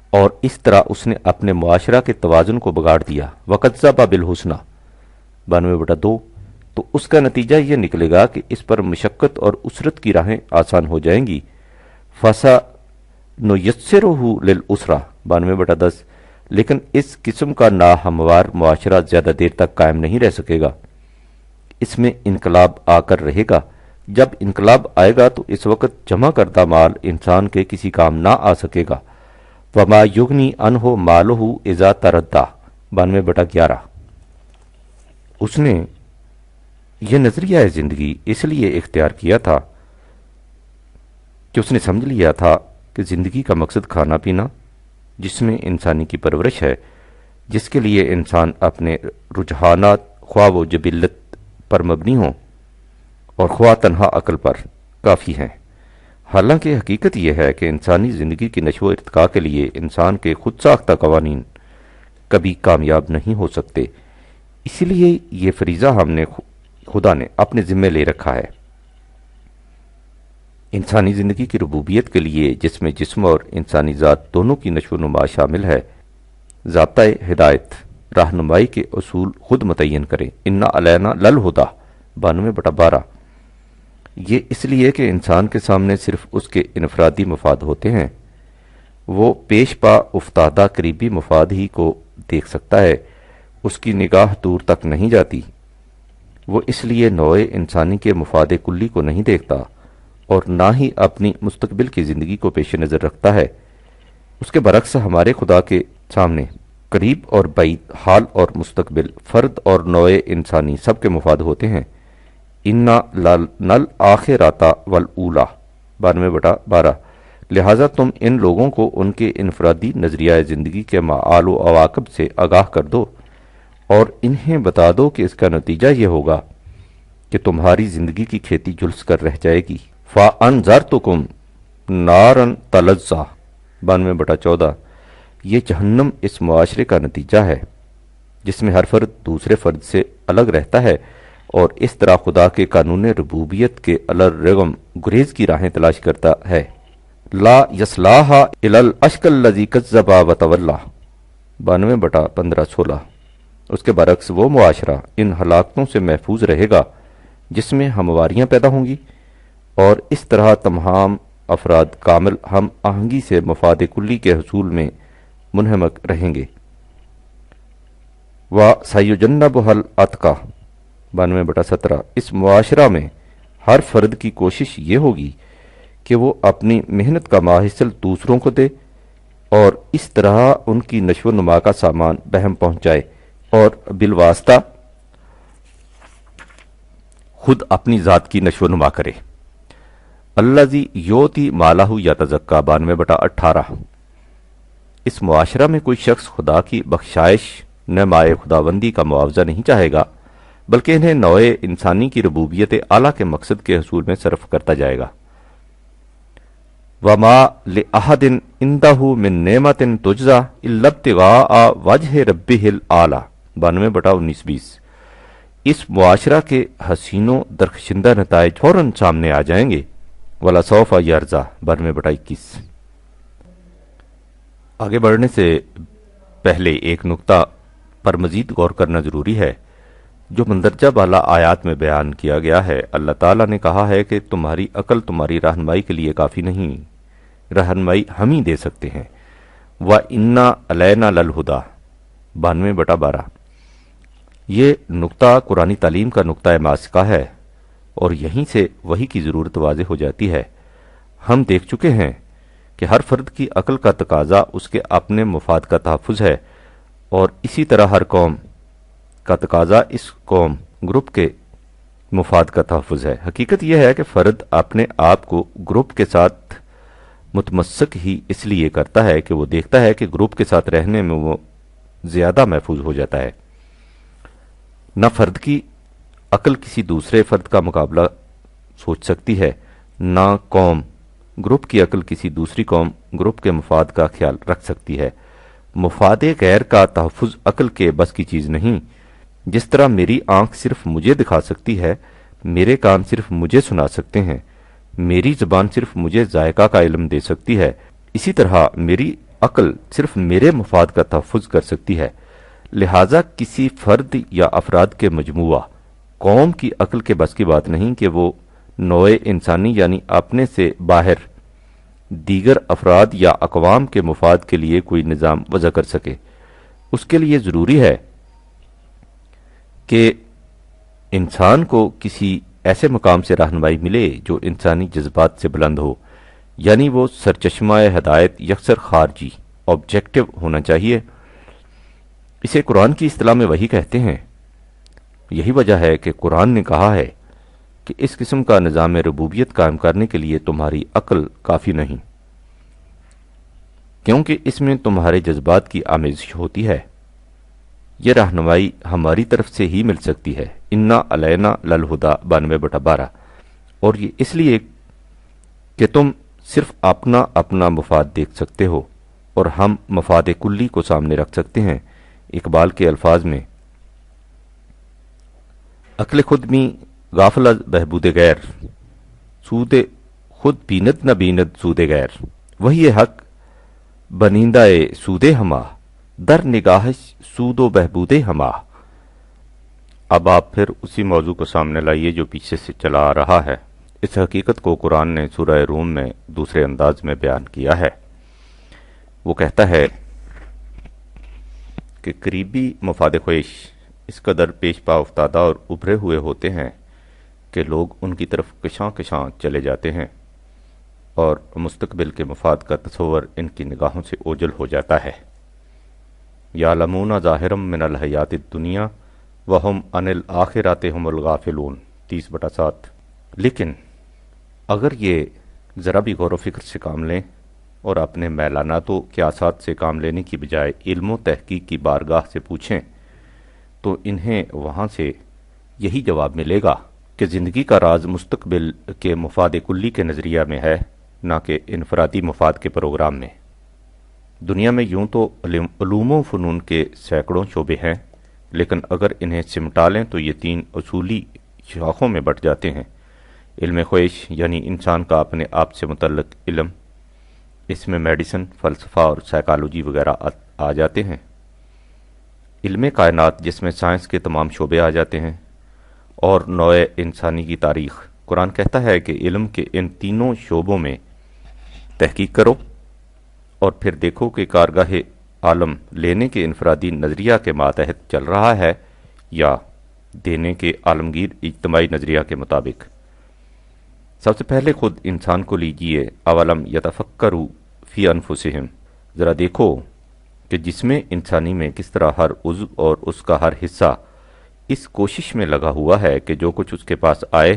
اور اس طرح اس نے اپنے معاشرہ کے توازن کو بگاڑ دیا، وَكَذَّبَ بِالْحُسْنَىٰ 92/2، تو اس کا نتیجہ یہ نکلے گا کہ اس پر مشقت اور اسرت کی راہیں آسان ہو جائیں گی۔ فَسَنُيَسِّرُهُ لِلْعُسْرَىٰ 92/10، لیکن اس قسم کا ناہموار معاشرہ زیادہ دیر تک قائم نہیں رہ سکے گا۔ اس میں انقلاب آ کر رہے گا۔ جب انقلاب آئے گا تو اس وقت جمع کردہ مال انسان کے کسی کام نہ آ سکے گا۔ وَمَا يُغْنِي عَنْهُ مَالُهُ إِذَا تَرَدَّىٰ 92/11۔ اس نے یہ نظریہ زندگی اس لیے اختیار کیا تھا کہ اس نے سمجھ لیا تھا کہ زندگی کا مقصد کھانا پینا، جس میں انسانی کی پرورش ہے، جس کے لیے انسان اپنے رجحانات خواہ و جبلت پر مبنی ہوں اور خواہ تنہا عقل پر کافی ہیں۔ حالانکہ حقیقت یہ ہے کہ انسانی زندگی کی نشو و ارتقاء کے لیے انسان کے خود ساختہ قوانین کبھی کامیاب نہیں ہو سکتے، اسی لیے یہ فریضہ خدا نے اپنے ذمے لے رکھا ہے۔ انسانی زندگی کی ربوبیت کے لیے جس میں جسم اور انسانی ذات دونوں کی نشو و نما شامل ہے، ضابطۂ ہدایت رہنمائی کے اصول خود متعین کریں۔ انا علینا للہدیٰ 92/12۔ یہ اس لیے کہ انسان کے سامنے صرف اس کے انفرادی مفاد ہوتے ہیں، وہ پیش پا افتادہ قریبی مفاد ہی کو دیکھ سکتا ہے، اس کی نگاہ دور تک نہیں جاتی۔ وہ اس لیے نوع انسانی کے مفاد کلی کو نہیں دیکھتا اور نہ ہی اپنی مستقبل کی زندگی کو پیش نظر رکھتا ہے۔ اس کے برعکس ہمارے خدا کے سامنے قریب اور بعید، حال اور مستقبل، فرد اور نوع انسانی سب کے مفاد ہوتے ہیں۔ انا للآخرۃ والاولیٰ 92/12۔ لہٰذا تم ان لوگوں کو ان کے انفرادی نظریہ زندگی کے معال و عواقب سے آگاہ کر دو اور انہیں بتا دو کہ اس کا نتیجہ یہ ہوگا کہ تمہاری زندگی کی کھیتی جھلس کر رہ جائے گی۔ فَأَنذَرْتُكُمْ نَارًا تَلَظَّىٰ 92/14۔ یہ جہنم اس معاشرے کا نتیجہ ہے جس میں ہر فرد دوسرے فرد سے الگ رہتا ہے اور اس طرح خدا کے قانون ربوبیت کے الرغم گریز کی راہیں تلاش کرتا ہے۔ لا یصلاھا الا الاشقی الذی کذب وتولی 92/15-16۔ اس کے برعکس وہ معاشرہ ان ہلاکتوں سے محفوظ رہے گا جس میں ہمواریاں پیدا ہوں گی اور اس طرح تمام افراد کامل ہم آہنگی سے مفاد کلی کے حصول میں منہمک رہیں گے۔ وَسَيُجَنَّبُهَا الْأَتْقَىٰ 92/17۔ اس معاشرہ میں ہر فرد کی کوشش یہ ہوگی کہ وہ اپنی محنت کا ماحصل دوسروں کو دے اور اس طرح ان کی نشو و نما کا سامان بہم پہنچائے اور بالواسطہ خود اپنی ذات کی نشو و نما کرے۔ الذی یؤتی مالہ یتزکی 92/18۔ اس معاشرہ میں کوئی شخص خدا کی بخشائش نمائے خداوندی کا معاوضہ نہیں چاہے گا، بلکہ انہیں نوع انسانی کی ربوبیت اعلیٰ کے مقصد کے حصول میں صرف کرتا جائے گا۔ وما لأحد عنده من نعمت تجزی الا ابتغاء وجہ ربہ الاعلی 92/19-20۔ اس معاشرہ کے حسین و درخشندہ نتائج فوراً سامنے آ جائیں گے۔ ولسوف یرضی 92/21۔ آگے بڑھنے سے پہلے ایک نقطہ پر مزید غور کرنا ضروری ہے جو مندرجہ بالا آیات میں بیان کیا گیا ہے۔ اللہ تعالیٰ نے کہا ہے کہ تمہاری عقل تمہاری رہنمائی کے لیے کافی نہیں، رہنمائی ہم ہی دے سکتے ہیں۔ وَإِنَّا عَلَيْنَا لَلْهُدَىٰ 92/12۔ یہ نقطہ قرآنی تعلیم کا نقطہ ماسکہ ہے اور یہیں سے وحی کی ضرورت واضح ہو جاتی ہے۔ ہم دیکھ چکے ہیں کہ ہر فرد کی عقل کا تقاضا اس کے اپنے مفاد کا تحفظ ہے اور اسی طرح ہر قوم کا تقاضا اس قوم گروپ کے مفاد کا تحفظ ہے۔ حقیقت یہ ہے کہ فرد اپنے آپ کو گروپ کے ساتھ متمسک ہی اس لیے کرتا ہے کہ وہ دیکھتا ہے کہ گروپ کے ساتھ رہنے میں وہ زیادہ محفوظ ہو جاتا ہے۔ نہ فرد کی عقل کسی دوسرے فرد کا مقابلہ سوچ سکتی ہے، نہ قوم گروپ کی عقل کسی دوسری قوم گروپ کے مفاد کا خیال رکھ سکتی ہے۔ مفاد غیر کا تحفظ عقل کے بس کی چیز نہیں۔ جس طرح میری آنکھ صرف مجھے دکھا سکتی ہے، میرے کان صرف مجھے سنا سکتے ہیں، میری زبان صرف مجھے ذائقہ کا علم دے سکتی ہے، اسی طرح میری عقل صرف میرے مفاد کا تحفظ کر سکتی ہے۔ لہذا کسی فرد یا افراد کے مجموعہ قوم کی عقل کے بس کی بات نہیں کہ وہ نوع انسانی یعنی اپنے سے باہر دیگر افراد یا اقوام کے مفاد کے لیے کوئی نظام وضع کر سکے۔ اس کے لیے ضروری ہے کہ انسان کو کسی ایسے مقام سے رہنمائی ملے جو انسانی جذبات سے بلند ہو، یعنی وہ سرچشمہ ہدایت یکسر خارجی آبجیکٹو ہونا چاہیے۔ اسے قرآن کی اصطلاح میں وحی کہتے ہیں۔ یہی وجہ ہے کہ قرآن نے کہا ہے کہ اس قسم کا نظام ربوبیت قائم کرنے کے لیے تمہاری عقل کافی نہیں، کیونکہ اس میں تمہارے جذبات کی آمیزش ہوتی ہے۔ یہ رہنمائی ہماری طرف سے ہی مل سکتی ہے۔ انا علینا للہدا 92/12، اور یہ اس لیے کہ تم صرف اپنا اپنا مفاد دیکھ سکتے ہو اور ہم مفاد کلی کو سامنے رکھ سکتے ہیں۔ اقبال کے الفاظ میں عقل خود میں غافل از بہبود غیر، سود خود بیند نہ بیند سود غیر، وہی حق بنیندہ سود ہما، در نگاہش سود و بہبود ہما۔ اب آپ پھر اسی موضوع کو سامنے لائیے جو پیچھے سے چلا آ رہا ہے۔ اس حقیقت کو قرآن نے سورہ روم میں دوسرے انداز میں بیان کیا ہے۔ وہ کہتا ہے کہ قریبی مفاد خواہش اس قدر پیش پا افتادہ اور ابھرے ہوئے ہوتے ہیں کہ لوگ ان کی طرف کشاں کشاں چلے جاتے ہیں اور مستقبل کے مفاد کا تصور ان کی نگاہوں سے اوجھل ہو جاتا ہے۔ یعلمون ظاہرا من الحیات الدنیا وہم عن الآخرۃ ہم الغافلون 30/7۔ لیکن اگر یہ ذرا بھی غور و فکر سے کام لیں اور اپنے میلانات و قیاسات سے کام لینے کی بجائے علم و تحقیق کی بارگاہ سے پوچھیں تو انہیں وہاں سے یہی جواب ملے گا کہ زندگی کا راز مستقبل کے مفاد کلی کے نظریہ میں ہے، نہ کہ انفرادی مفاد کے پروگرام میں۔ دنیا میں یوں تو علوم و فنون کے سینکڑوں شعبے ہیں، لیکن اگر انہیں سمٹا لیں تو یہ 3 اصولی شاخوں میں بٹ جاتے ہیں۔ علم خواہش یعنی انسان کا اپنے آپ سے متعلق علم، اس میں میڈیسن، فلسفہ اور سائیکالوجی وغیرہ آ جاتے ہیں۔ علم کائنات جس میں سائنس کے تمام شعبے آ جاتے ہیں، اور نوع انسانی کی تاریخ۔ قرآن کہتا ہے کہ علم کے ان تینوں شعبوں میں تحقیق کرو اور پھر دیکھو کہ کارگاہ عالم لینے کے انفرادی نظریہ کے ماتحت چل رہا ہے یا دینے کے عالمگیر اجتماعی نظریہ کے مطابق۔ سب سے پہلے خود انسان کو لیجئے، اولم یتفکروا فی انفسہم، ذرا دیکھو کہ جسم انسانی میں کس طرح ہر عضو اور اس کا ہر حصہ اس کوشش میں لگا ہوا ہے کہ جو کچھ اس کے پاس آئے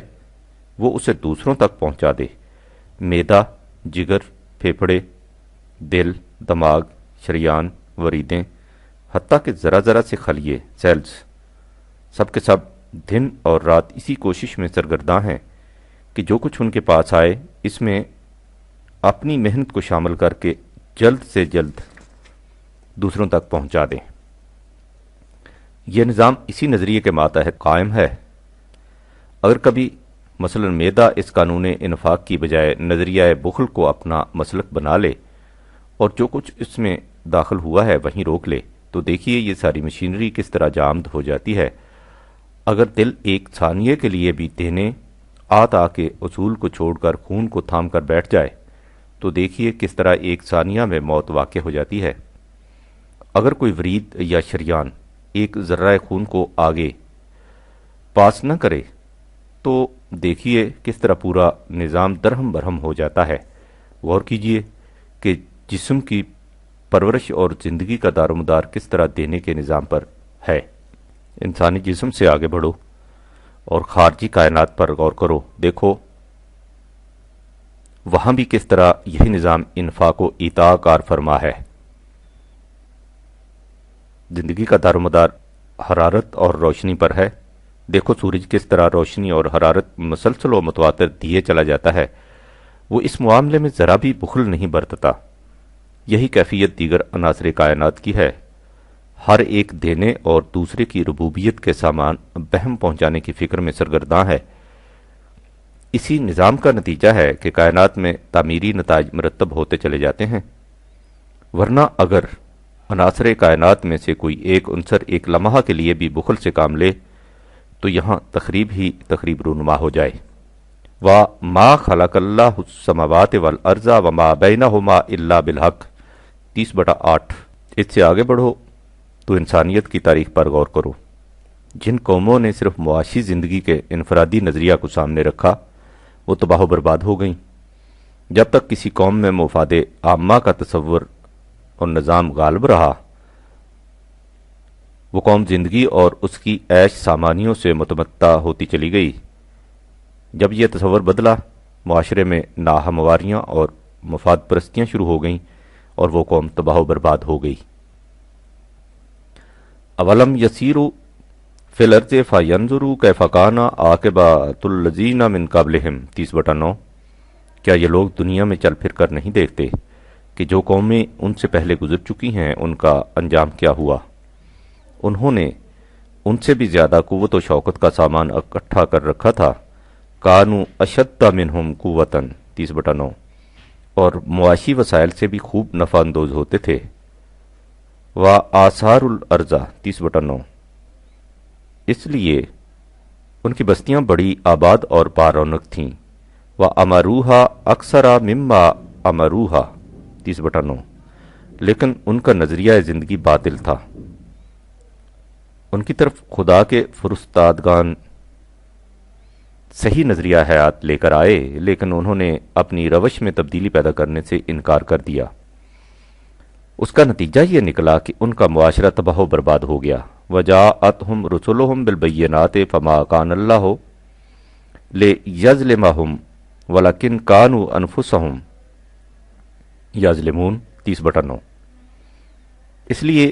وہ اسے دوسروں تک پہنچا دے۔ معدہ، جگر، پھیپھڑے، دل، دماغ، شریان، وریدیں، حتیٰ کہ ذرا ذرا سے خلیے، سیلز، سب کے سب دن اور رات اسی کوشش میں سرگرداں ہیں کہ جو کچھ ان کے پاس آئے اس میں اپنی محنت کو شامل کر کے جلد سے جلد دوسروں تک پہنچا دیں۔ یہ نظام اسی نظریے کے ماتحت قائم ہے۔ اگر کبھی مثلا معدہ اس قانون انفاق کی بجائے نظریہ بخل کو اپنا مسلک بنا لے اور جو کچھ اس میں داخل ہوا ہے وہیں روک لے تو دیکھیے یہ ساری مشینری کس طرح جامد ہو جاتی ہے۔ اگر دل ایک ثانیے کے لیے بھی دینے آ کے اصول کو چھوڑ کر خون کو تھام کر بیٹھ جائے تو دیکھیے کس طرح ایک ثانیہ میں موت واقع ہو جاتی ہے۔ اگر کوئی ورید یا شریان ایک ذرہ خون کو آگے پاس نہ کرے تو دیکھیے کس طرح پورا نظام درہم برہم ہو جاتا ہے۔ غور کیجئے کہ جسم کی پرورش اور زندگی کا دار و مدار کس طرح دینے کے نظام پر ہے۔ انسانی جسم سے آگے بڑھو اور خارجی کائنات پر غور کرو، دیکھو وہاں بھی کس طرح یہی نظام انفاق و ایطاء کار فرما ہے۔ زندگی کا دار و مدار حرارت اور روشنی پر ہے۔ دیکھو سورج کس طرح روشنی اور حرارت مسلسل و متواتر دیے چلا جاتا ہے، وہ اس معاملے میں ذرا بھی بخل نہیں برتتا۔ یہی کیفیت دیگر عناصر کائنات کی ہے، ہر ایک دینے اور دوسرے کی ربوبیت کے سامان بہم پہنچانے کی فکر میں سرگرداں ہے۔ اسی نظام کا نتیجہ ہے کہ کائنات میں تعمیری نتائج مرتب ہوتے چلے جاتے ہیں، ورنہ اگر عناصر کائنات میں سے کوئی ایک عنصر ایک لمحہ کے لیے بھی بخل سے کام لے تو یہاں تخریب ہی تخریب رونما ہو جائے۔ وَمَا خَلَقَ اللَّهُ السَّمَاوَاتِ وَالْأَرْضَ وَمَا بَيْنَهُمَا إِلَّا بِالْحَقِّ 30/8۔ اس سے آگے بڑھو تو انسانیت کی تاریخ پر غور کرو۔ جن قوموں نے صرف معاشی زندگی کے انفرادی نظریہ کو سامنے رکھا وہ تباہ و برباد ہو گئیں۔ جب تک کسی قوم میں مفاد عامہ کا تصور اور نظام غالب رہا، وہ قوم زندگی اور اس کی عیش سامانیوں سے متمتع ہوتی چلی گئی۔ جب یہ تصور بدلا، معاشرے میں ناہمواریاں اور مفاد پرستیاں شروع ہو گئیں اور وہ قوم تباہ و برباد ہو گئی۔ اولم یسیروا فی الارض فینظروا کیف کان عاقبۃ الذین من قبلہم 30/9۔ کیا یہ لوگ دنیا میں چل پھر کر نہیں دیکھتے کہ جو قومیں ان سے پہلے گزر چکی ہیں ان کا انجام کیا ہوا؟ انہوں نے ان سے بھی زیادہ قوت و شوکت کا سامان اکٹھا کر رکھا تھا۔ کانوا اشد منہم قوۃ 30/9، اور معاشی وسائل سے بھی خوب نفع اندوز ہوتے تھے۔ وآثاروا الارض 30/9، اس لیے ان کی بستیاں بڑی آباد اور بارونق تھیں۔ وَأَمَرُوهَا أَكْثَرَ مِمَّا أَمَرُوهَا 30/9، لیکن ان کا نظریہ زندگی باطل تھا۔ ان کی طرف خدا کے فرستادگان صحیح نظریہ حیات لے کر آئے، لیکن انہوں نے اپنی روش میں تبدیلی پیدا کرنے سے انکار کر دیا۔ اس کا نتیجہ یہ نکلا کہ ان کا معاشرہ تباہ و برباد ہو گیا۔ وَجَاءَتْهُمْ رُسُلُهُمْ بِالْبَيِّنَاتِ فَمَا كَانَ اللَّهُ لِيَظْلِمَهُمْ وَلَكِنْ كَانُوا أَنفُسَهُمْ يَظْلِمُونَ 30/9۔ اس لیے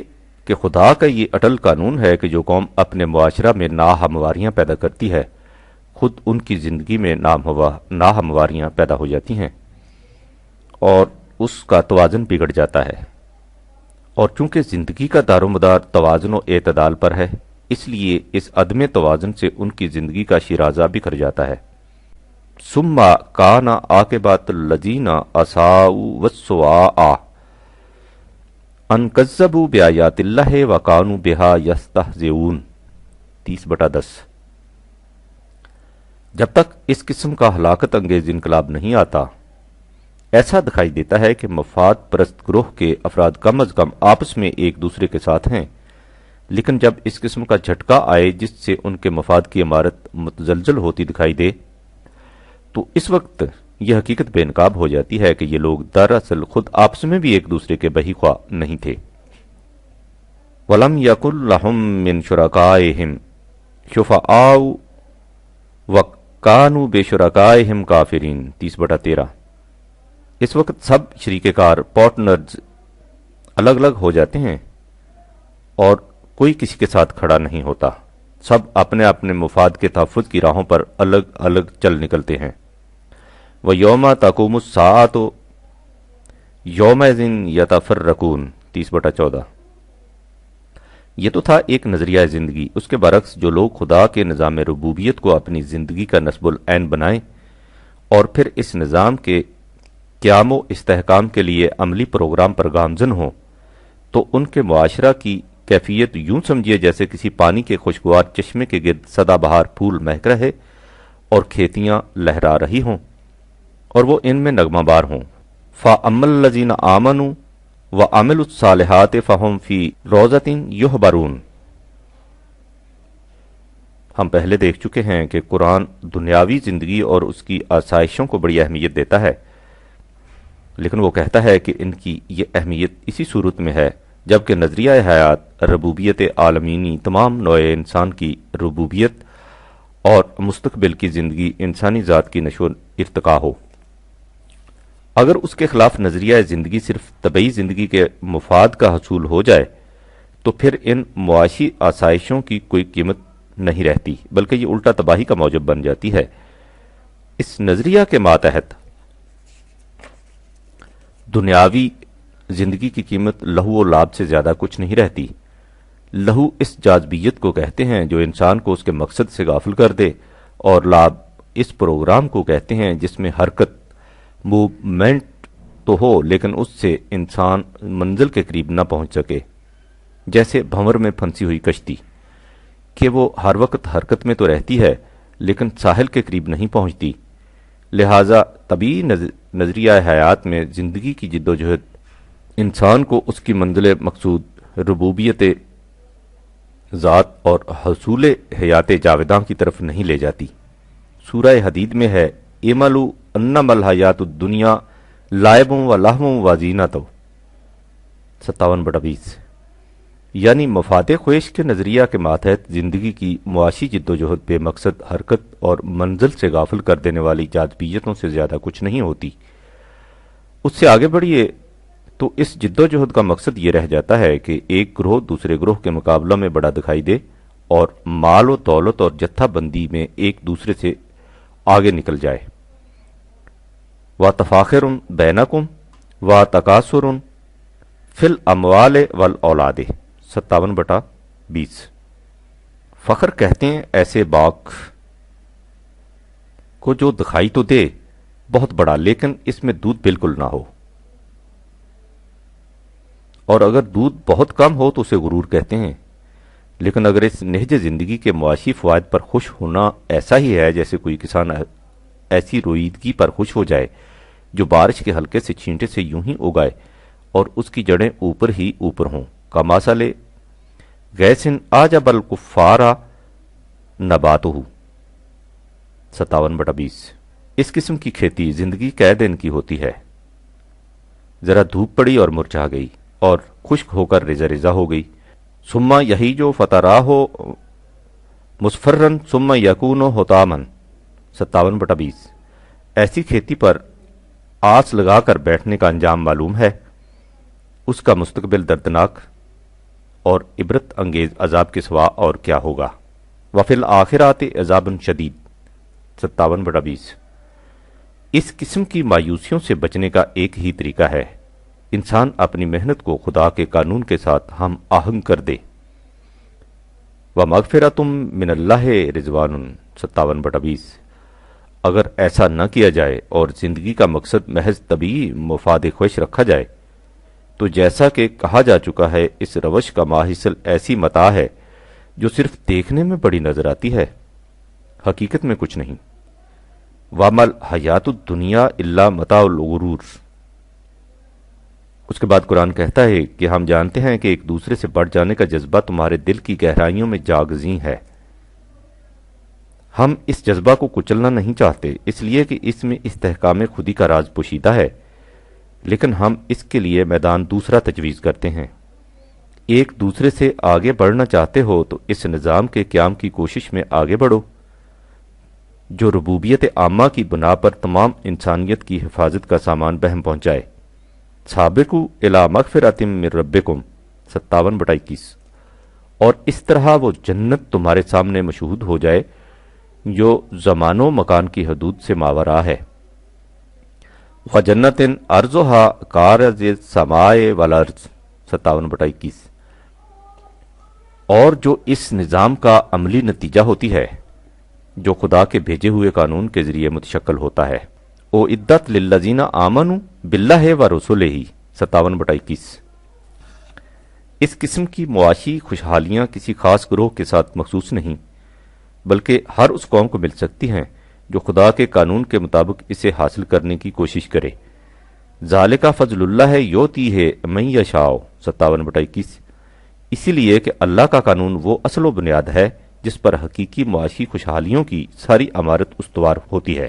کہ خدا کا یہ اٹل قانون ہے کہ جو قوم اپنے معاشرہ میں ناہمواریاں پیدا کرتی ہے، خود ان کی زندگی میں ناہمواریاں پیدا ہو جاتی ہیں اور اس کا توازن بگڑ جاتا ہے۔ اور چونکہ زندگی کا دار و مدار توازن و اعتدال پر ہے، اس لیے اس عدم توازن سے ان کی زندگی کا شیرازہ بکھر جاتا ہے۔ ثم کان عاقبۃ الذین اساءوا والسوء ان کذبوا بآیات اللہ وکانوا بہا یستہزئون 30/10۔ جب تک اس قسم کا ہلاکت انگیز انقلاب نہیں آتا، ایسا دکھائی دیتا ہے کہ مفاد پرست گروہ کے افراد کم از کم آپس میں ایک دوسرے کے ساتھ ہیں، لیکن جب اس قسم کا جھٹکا آئے جس سے ان کے مفاد کی عمارت متزلزل ہوتی دکھائی دے، تو اس وقت یہ حقیقت بے نقاب ہو جاتی ہے کہ یہ لوگ دراصل خود آپس میں بھی ایک دوسرے کے بہی خواہ نہیں تھے۔ وَلَمْ يَكُنْ لَهُم مِّن شُرَكَائِهِمْ شُفَعَاءُ وَكَانُوا بِشُرَكَائِهِمْ كَافِرِينَ 30/13۔ اس وقت سب شریک کار پارٹنرز الگ الگ ہو جاتے ہیں اور کوئی کسی کے ساتھ کھڑا نہیں ہوتا، سب اپنے اپنے مفاد کے تحفظ کی راہوں پر الگ الگ چل نکلتے ہیں۔ وَيَوْمَ تَقُومُ السَّاعَةُ يَوْمَئِذٍ يَتَفَرَّقُونَ 30/14۔ یہ تو تھا ایک نظریہ زندگی، اس کے برعکس جو لوگ خدا کے نظام ربوبیت کو اپنی زندگی کا نصب العین بنائیں اور پھر اس نظام کے قیام و استحکام کے لیے عملی پروگرام پر گامزن ہوں، تو ان کے معاشرہ کی کیفیت یوں سمجھیے جیسے کسی پانی کے خوشگوار چشمے کے گرد سدا بہار پھول مہک رہے اور کھیتیاں لہرا رہی ہوں اور وہ ان میں نغمہ بار ہوں۔ فَأَمَّا الَّذِينَ آمَنُوا وَعَمِلُوا الصَّالِحَاتِ فَهُمْ فِي رَوْضَةٍ يُحْبَرُونَ۔ ہم پہلے دیکھ چکے ہیں کہ قرآن دنیاوی زندگی اور اس کی آسائشوں کو بڑی اہمیت دیتا ہے، لیکن وہ کہتا ہے کہ ان کی یہ اہمیت اسی صورت میں ہے جبکہ نظریہ حیات ربوبیت عالمینی تمام نوع انسان کی ربوبیت اور مستقبل کی زندگی انسانی ذات کی نشو ارتقا ہو۔ اگر اس کے خلاف نظریہ زندگی صرف طبعی زندگی کے مفاد کا حصول ہو جائے تو پھر ان معاشی آسائشوں کی کوئی قیمت نہیں رہتی، بلکہ یہ الٹا تباہی کا موجب بن جاتی ہے۔ اس نظریہ کے ماتحت دنیاوی زندگی کی قیمت لہو و لعب سے زیادہ کچھ نہیں رہتی۔ لہو اس جاذبیت کو کہتے ہیں جو انسان کو اس کے مقصد سے غافل کر دے، اور لعب اس پروگرام کو کہتے ہیں جس میں حرکت، موومنٹ تو ہو لیکن اس سے انسان منزل کے قریب نہ پہنچ سکے، جیسے بھنور میں پھنسی ہوئی کشتی کہ وہ ہر وقت حرکت میں تو رہتی ہے لیکن ساحل کے قریب نہیں پہنچتی۔ لہذا طبیعی نظریہ حیات میں زندگی کی جد و جہد انسان کو اس کی منزل مقصود ربوبیت ذات اور حصول حیات جاوداں کی طرف نہیں لے جاتی۔ سورہ حدید میں ہے اعملوا انما الحیات الدنیا لعب و لہو و زینۃ 57/20، یعنی مفاد خواہش کے نظریہ کے ماتحت زندگی کی معاشی جد و جہد بے مقصد حرکت اور منزل سے غافل کر دینے والی جاذبیتوں سے زیادہ کچھ نہیں ہوتی۔ اس سے آگے بڑھیے تو اس جد و جہد کا مقصد یہ رہ جاتا ہے کہ ایک گروہ دوسرے گروہ کے مقابلہ میں بڑا دکھائی دے اور مال و دولت اور جتھا بندی میں ایک دوسرے سے آگے نکل جائے۔ وَتَفَاخُرٌ بَيْنَكُمْ وَتَكَاثُرٌ فِي الْأَمْوَالِ وَالْأَوْلَادِ 57/20۔ فخر کہتے ہیں ایسے باغ کو جو دکھائی تو دے بہت بڑا لیکن اس میں دودھ بالکل نہ ہو، اور اگر دودھ بہت کم ہو تو اسے غرور کہتے ہیں۔ لیکن اگر اس نہج زندگی کے معاشی فوائد پر خوش ہونا ایسا ہی ہے جیسے کوئی کسان ایسی رویدگی پر خوش ہو جائے جو بارش کے ہلکے سے چھینٹے سے یوں ہی اگائے اور اس کی جڑیں اوپر ہی اوپر ہوں، کمثل غیث اعجب الکفار نباتہ 57/20۔ اس قسم کی کھیتی زندگی قید دن کی ہوتی ہے، ذرا دھوپ پڑی اور مرجھا گئی اور خشک ہو کر ریزہ ریزہ ہو گئی، ثم یہیج فتراہ مصفرن ثم یکون حطاما 57/20۔ ایسی کھیتی پر آس لگا کر بیٹھنے کا انجام معلوم ہے، اس کا مستقبل دردناک اور عبرت انگیز عذاب کے سوا اور کیا ہوگا۔ وفی الآخرات عذاب شدید 57/20۔ اس قسم کی مایوسیوں سے بچنے کا ایک ہی طریقہ ہے، انسان اپنی محنت کو خدا کے قانون کے ساتھ ہم آہنگ کر دے۔ وَمَغْفِرَةٌ مِّنَ اللَّهِ رِضْوَانٌ 57/20۔ اگر ایسا نہ کیا جائے اور زندگی کا مقصد محض طبیعی مفاد خوش رکھا جائے تو جیسا کہ کہا جا چکا ہے اس روش کا ماحصل ایسی متاع ہے جو صرف دیکھنے میں بڑی نظر آتی ہے، حقیقت میں کچھ نہیں۔ وَمَا الْحَيَاةُ الدُّنْيَا إِلَّا مَتَاعُ الْغُرُورِ۔ اس کے بعد قرآن کہتا ہے کہ ہم جانتے ہیں کہ ایک دوسرے سے بڑھ جانے کا جذبہ تمہارے دل کی گہرائیوں میں جاگزیں ہے۔ ہم اس جذبہ کو کچلنا نہیں چاہتے اس لیے کہ اس میں استحکام خودی کا راز پوشیدہ ہے، لیکن ہم اس کے لیے میدان دوسرا تجویز کرتے ہیں۔ ایک دوسرے سے آگے بڑھنا چاہتے ہو تو اس نظام کے قیام کی کوشش میں آگے بڑھو جو ربوبیت عامہ کی بنا پر تمام انسانیت کی حفاظت کا سامان بہم پہنچائے۔ سابقوا الی مغفرۃ من ربکم 57/21۔ اور اس طرح وہ جنت تمہارے سامنے مشہود ہو جائے جو زمان و مکان کی حدود سے ماوراء ہے۔ وَجَنَّةٍ عَرْضُهَا كَعَرْضِ السَّمَاءِ وَالْأَرْضِ 57/21۔ اور جو اس نظام کا عملی نتیجہ ہوتی ہے جو خدا کے بھیجے ہوئے قانون کے ذریعے متشکل ہوتا ہے۔ اُعِدَّتْ لِلَّذِينَ آمَنُوا بِاللَّهِ وَرُسُلِهِ 57/21۔ اس قسم کی معاشی خوشحالیاں کسی خاص گروہ کے ساتھ مخصوص نہیں بلکہ ہر اس قوم کو مل سکتی ہیں جو خدا کے قانون کے مطابق اسے حاصل کرنے کی کوشش کرے۔ ذالک فضل اللہ یؤتیہ من یشاء 57/21۔ اسی لیے کہ اللہ کا قانون وہ اصل و بنیاد ہے جس پر حقیقی معاشی خوشحالیوں کی ساری عمارت استوار ہوتی ہے۔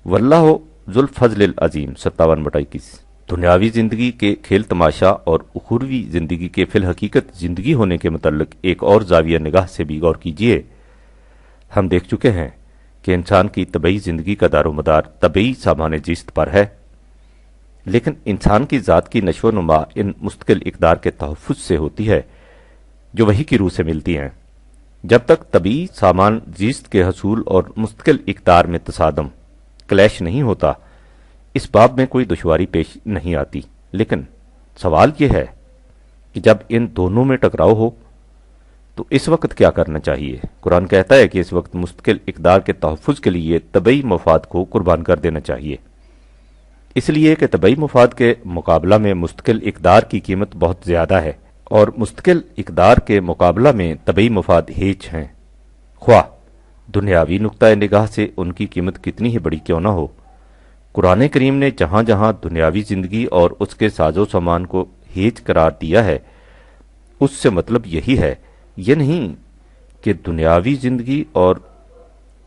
واللہ ذو الفضل العظیم 57/21۔ دنیاوی زندگی کے کھیل تماشا اور اخروی زندگی کے فی الحقیقت زندگی ہونے کے متعلق ایک اور زاویہ نگاہ سے بھی غور کیجیے۔ ہم دیکھ چکے ہیں کہ انسان کی طبعی زندگی کا دار و مدار طبعی سامان زیست پر ہے۔ لیکن انسان کی ذات کی نشو و نما ان مستقل اقدار کے تحفظ سے ہوتی ہے جو وحی کی روح سے ملتی ہیں۔ جب تک طبعی سامان زیست کے حصول اور مستقل اقدار میں تصادم کلیش نہیں ہوتا، اس باب میں کوئی دشواری پیش نہیں آتی۔ لیکن سوال یہ ہے کہ جب ان دونوں میں ٹکراؤ ہو تو اس وقت کیا کرنا چاہیے؟ قرآن کہتا ہے کہ اس وقت مستقل اقدار کے تحفظ کے لیے طبعی مفاد کو قربان کر دینا چاہیے، اس لیے کہ طبعی مفاد کے مقابلہ میں مستقل اقدار کی قیمت بہت زیادہ ہے، اور مستقل اقدار کے مقابلہ میں طبعی مفاد ہیچ ہیں، خواہ دنیاوی نقطۂ نگاہ سے ان کی قیمت کتنی ہی بڑی کیوں نہ ہو۔ قرآن کریم نے جہاں جہاں دنیاوی زندگی اور اس کے ساز و سامان کو ہیچ قرار دیا ہے، اس سے مطلب یہی ہے، یہ نہیں کہ دنیاوی زندگی اور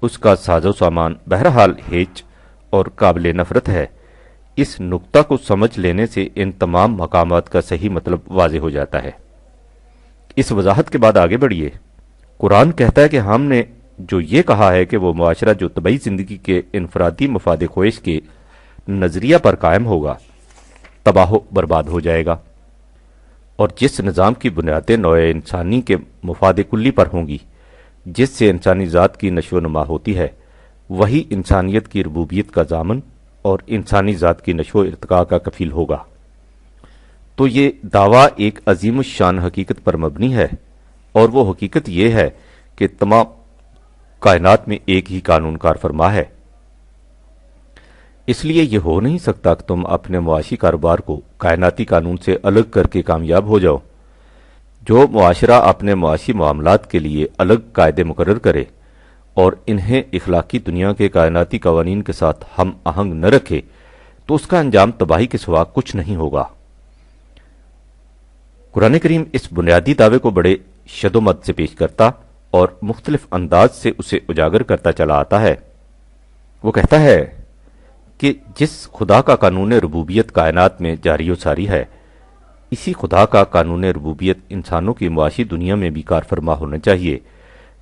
اس کا ساز و سامان بہرحال ہیچ اور قابل نفرت ہے۔ اس نقطہ کو سمجھ لینے سے ان تمام مقامات کا صحیح مطلب واضح ہو جاتا ہے۔ اس وضاحت کے بعد آگے بڑھیے۔ قرآن کہتا ہے کہ ہم نے جو یہ کہا ہے کہ وہ معاشرہ جو طبعی زندگی کے انفرادی مفاد خواہش کے نظریہ پر قائم ہوگا تباہ و برباد ہو جائے گا، اور جس نظام کی بنیادیں نوع انسانی کے مفاد کلی پر ہوں گی، جس سے انسانی ذات کی نشو و نما ہوتی ہے، وہی انسانیت کی ربوبیت کا ضامن اور انسانی ذات کی نشو و ارتقاء کا کفیل ہوگا۔ تو یہ دعویٰ ایک عظیم الشان حقیقت پر مبنی ہے، اور وہ حقیقت یہ ہے کہ تمام کائنات میں ایک ہی قانون کار فرما ہے۔ اس لیے یہ ہو نہیں سکتا کہ تم اپنے معاشی کاروبار کو کائناتی قانون سے الگ کر کے کامیاب ہو جاؤ۔ جو معاشرہ اپنے معاشی معاملات کے لیے الگ قاعدے مقرر کرے اور انہیں اخلاقی دنیا کے کائناتی قوانین کے ساتھ ہم آہنگ نہ رکھے، تو اس کا انجام تباہی کے سوا کچھ نہیں ہوگا۔ قرآن کریم اس بنیادی دعوے کو بڑے شد و مد سے پیش کرتا اور مختلف انداز سے اسے اجاگر کرتا چلا آتا ہے۔ وہ کہتا ہے کہ جس خدا کا قانون ربوبیت کائنات میں جاری و ساری ہے، اسی خدا کا قانون ربوبیت انسانوں کی معاشی دنیا میں بھی کار فرما ہونا چاہیے۔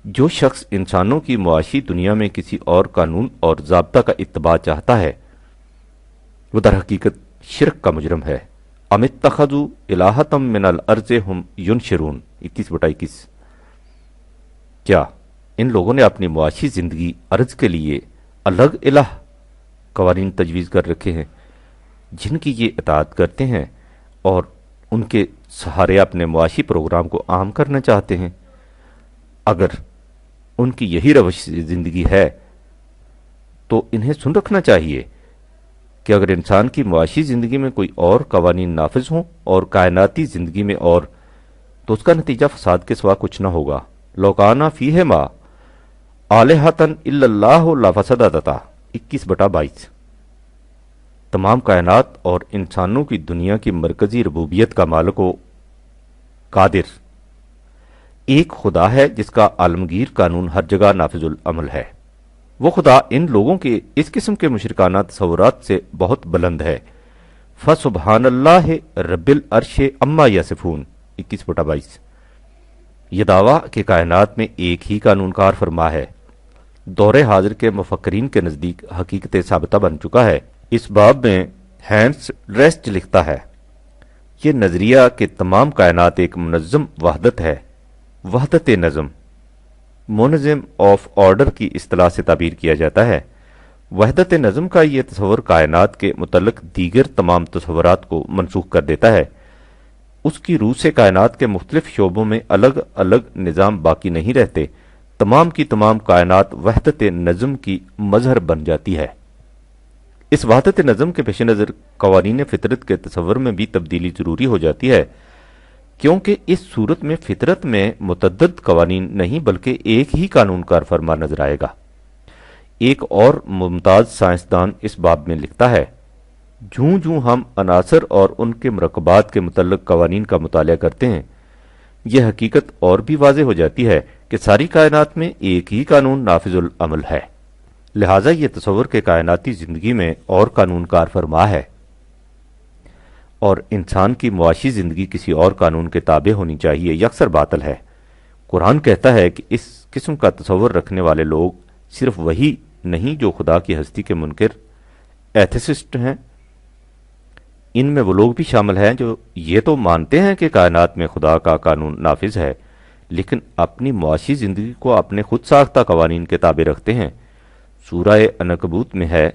جو شخص انسانوں کی معاشی دنیا میں کسی اور قانون اور ضابطہ کا اتباع چاہتا ہے، وہ در حقیقت شرک کا مجرم ہے۔ ام اتخذوا الہۃ من الارض ہم ینشرون 21/21۔ کیا ان لوگوں نے اپنی معاشی زندگی ارض کے لیے الگ الہ قوانین تجویز کر رکھے ہیں جن کی یہ اطاعت کرتے ہیں اور ان کے سہارے اپنے معاشی پروگرام کو عام کرنا چاہتے ہیں؟ اگر ان کی یہی روش زندگی ہے تو انہیں سن رکھنا چاہیے کہ اگر انسان کی معاشی زندگی میں کوئی اور قوانین نافذ ہوں اور کائناتی زندگی میں اور، تو اس کا نتیجہ فساد کے سوا کچھ نہ ہوگا۔ لو کان فیہما آلہۃ الا اللہ لفسدتا 21/22۔ تمام کائنات اور انسانوں کی دنیا کی مرکزی ربوبیت کا مالک و قادر ایک خدا ہے جس کا عالمگیر قانون ہر جگہ نافذ العمل ہے۔ وہ خدا ان لوگوں کے اس قسم کے مشرکانہ تصورات سے بہت بلند ہے۔ فسبحان اللہ رب العرش عما یصفون 21/22۔ یہ دعویٰ کہ کائنات میں ایک ہی قانون کار فرما ہے، دور حاضر کے مفکرین کے نزدیک حقیقت ثابتہ بن چکا ہے۔ اس باب میں ہینس ریسٹ لکھتا ہے، یہ نظریہ کہ تمام کائنات ایک منظم وحدت ہے، وحدت نظم، مونزم آف آرڈر کی اصطلاح سے تعبیر کیا جاتا ہے۔ وحدت نظم کا یہ تصور کائنات کے متعلق دیگر تمام تصورات کو منسوخ کر دیتا ہے۔ اس کی روح سے کائنات کے مختلف شعبوں میں الگ الگ نظام باقی نہیں رہتے، تمام کی تمام کائنات وحدت نظم کی مظہر بن جاتی ہے۔ اس وحدت نظم کے پیش نظر قوانین فطرت کے تصور میں بھی تبدیلی ضروری ہو جاتی ہے، کیونکہ اس صورت میں فطرت میں متعدد قوانین نہیں بلکہ ایک ہی قانون کار فرما نظر آئے گا۔ ایک اور ممتاز سائنسدان اس باب میں لکھتا ہے، جوں جوں ہم عناصر اور ان کے مرکبات کے متعلق قوانین کا مطالعہ کرتے ہیں، یہ حقیقت اور بھی واضح ہو جاتی ہے کہ ساری کائنات میں ایک ہی قانون نافذ العمل ہے۔ لہٰذا یہ تصور کہ کائناتی زندگی میں اور قانون کار فرما ہے اور انسان کی معاشی زندگی کسی اور قانون کے تابع ہونی چاہیے، یکسر باطل ہے۔ قرآن کہتا ہے کہ اس قسم کا تصور رکھنے والے لوگ صرف وہی نہیں جو خدا کی ہستی کے منکر ایتھسسٹ ہیں، ان میں وہ لوگ بھی شامل ہیں جو یہ تو مانتے ہیں کہ کائنات میں خدا کا قانون نافذ ہے، لیکن اپنی معاشی زندگی کو اپنے خود ساختہ قوانین کے تابع رکھتے ہیں۔ سورہ عنکبوت میں ہے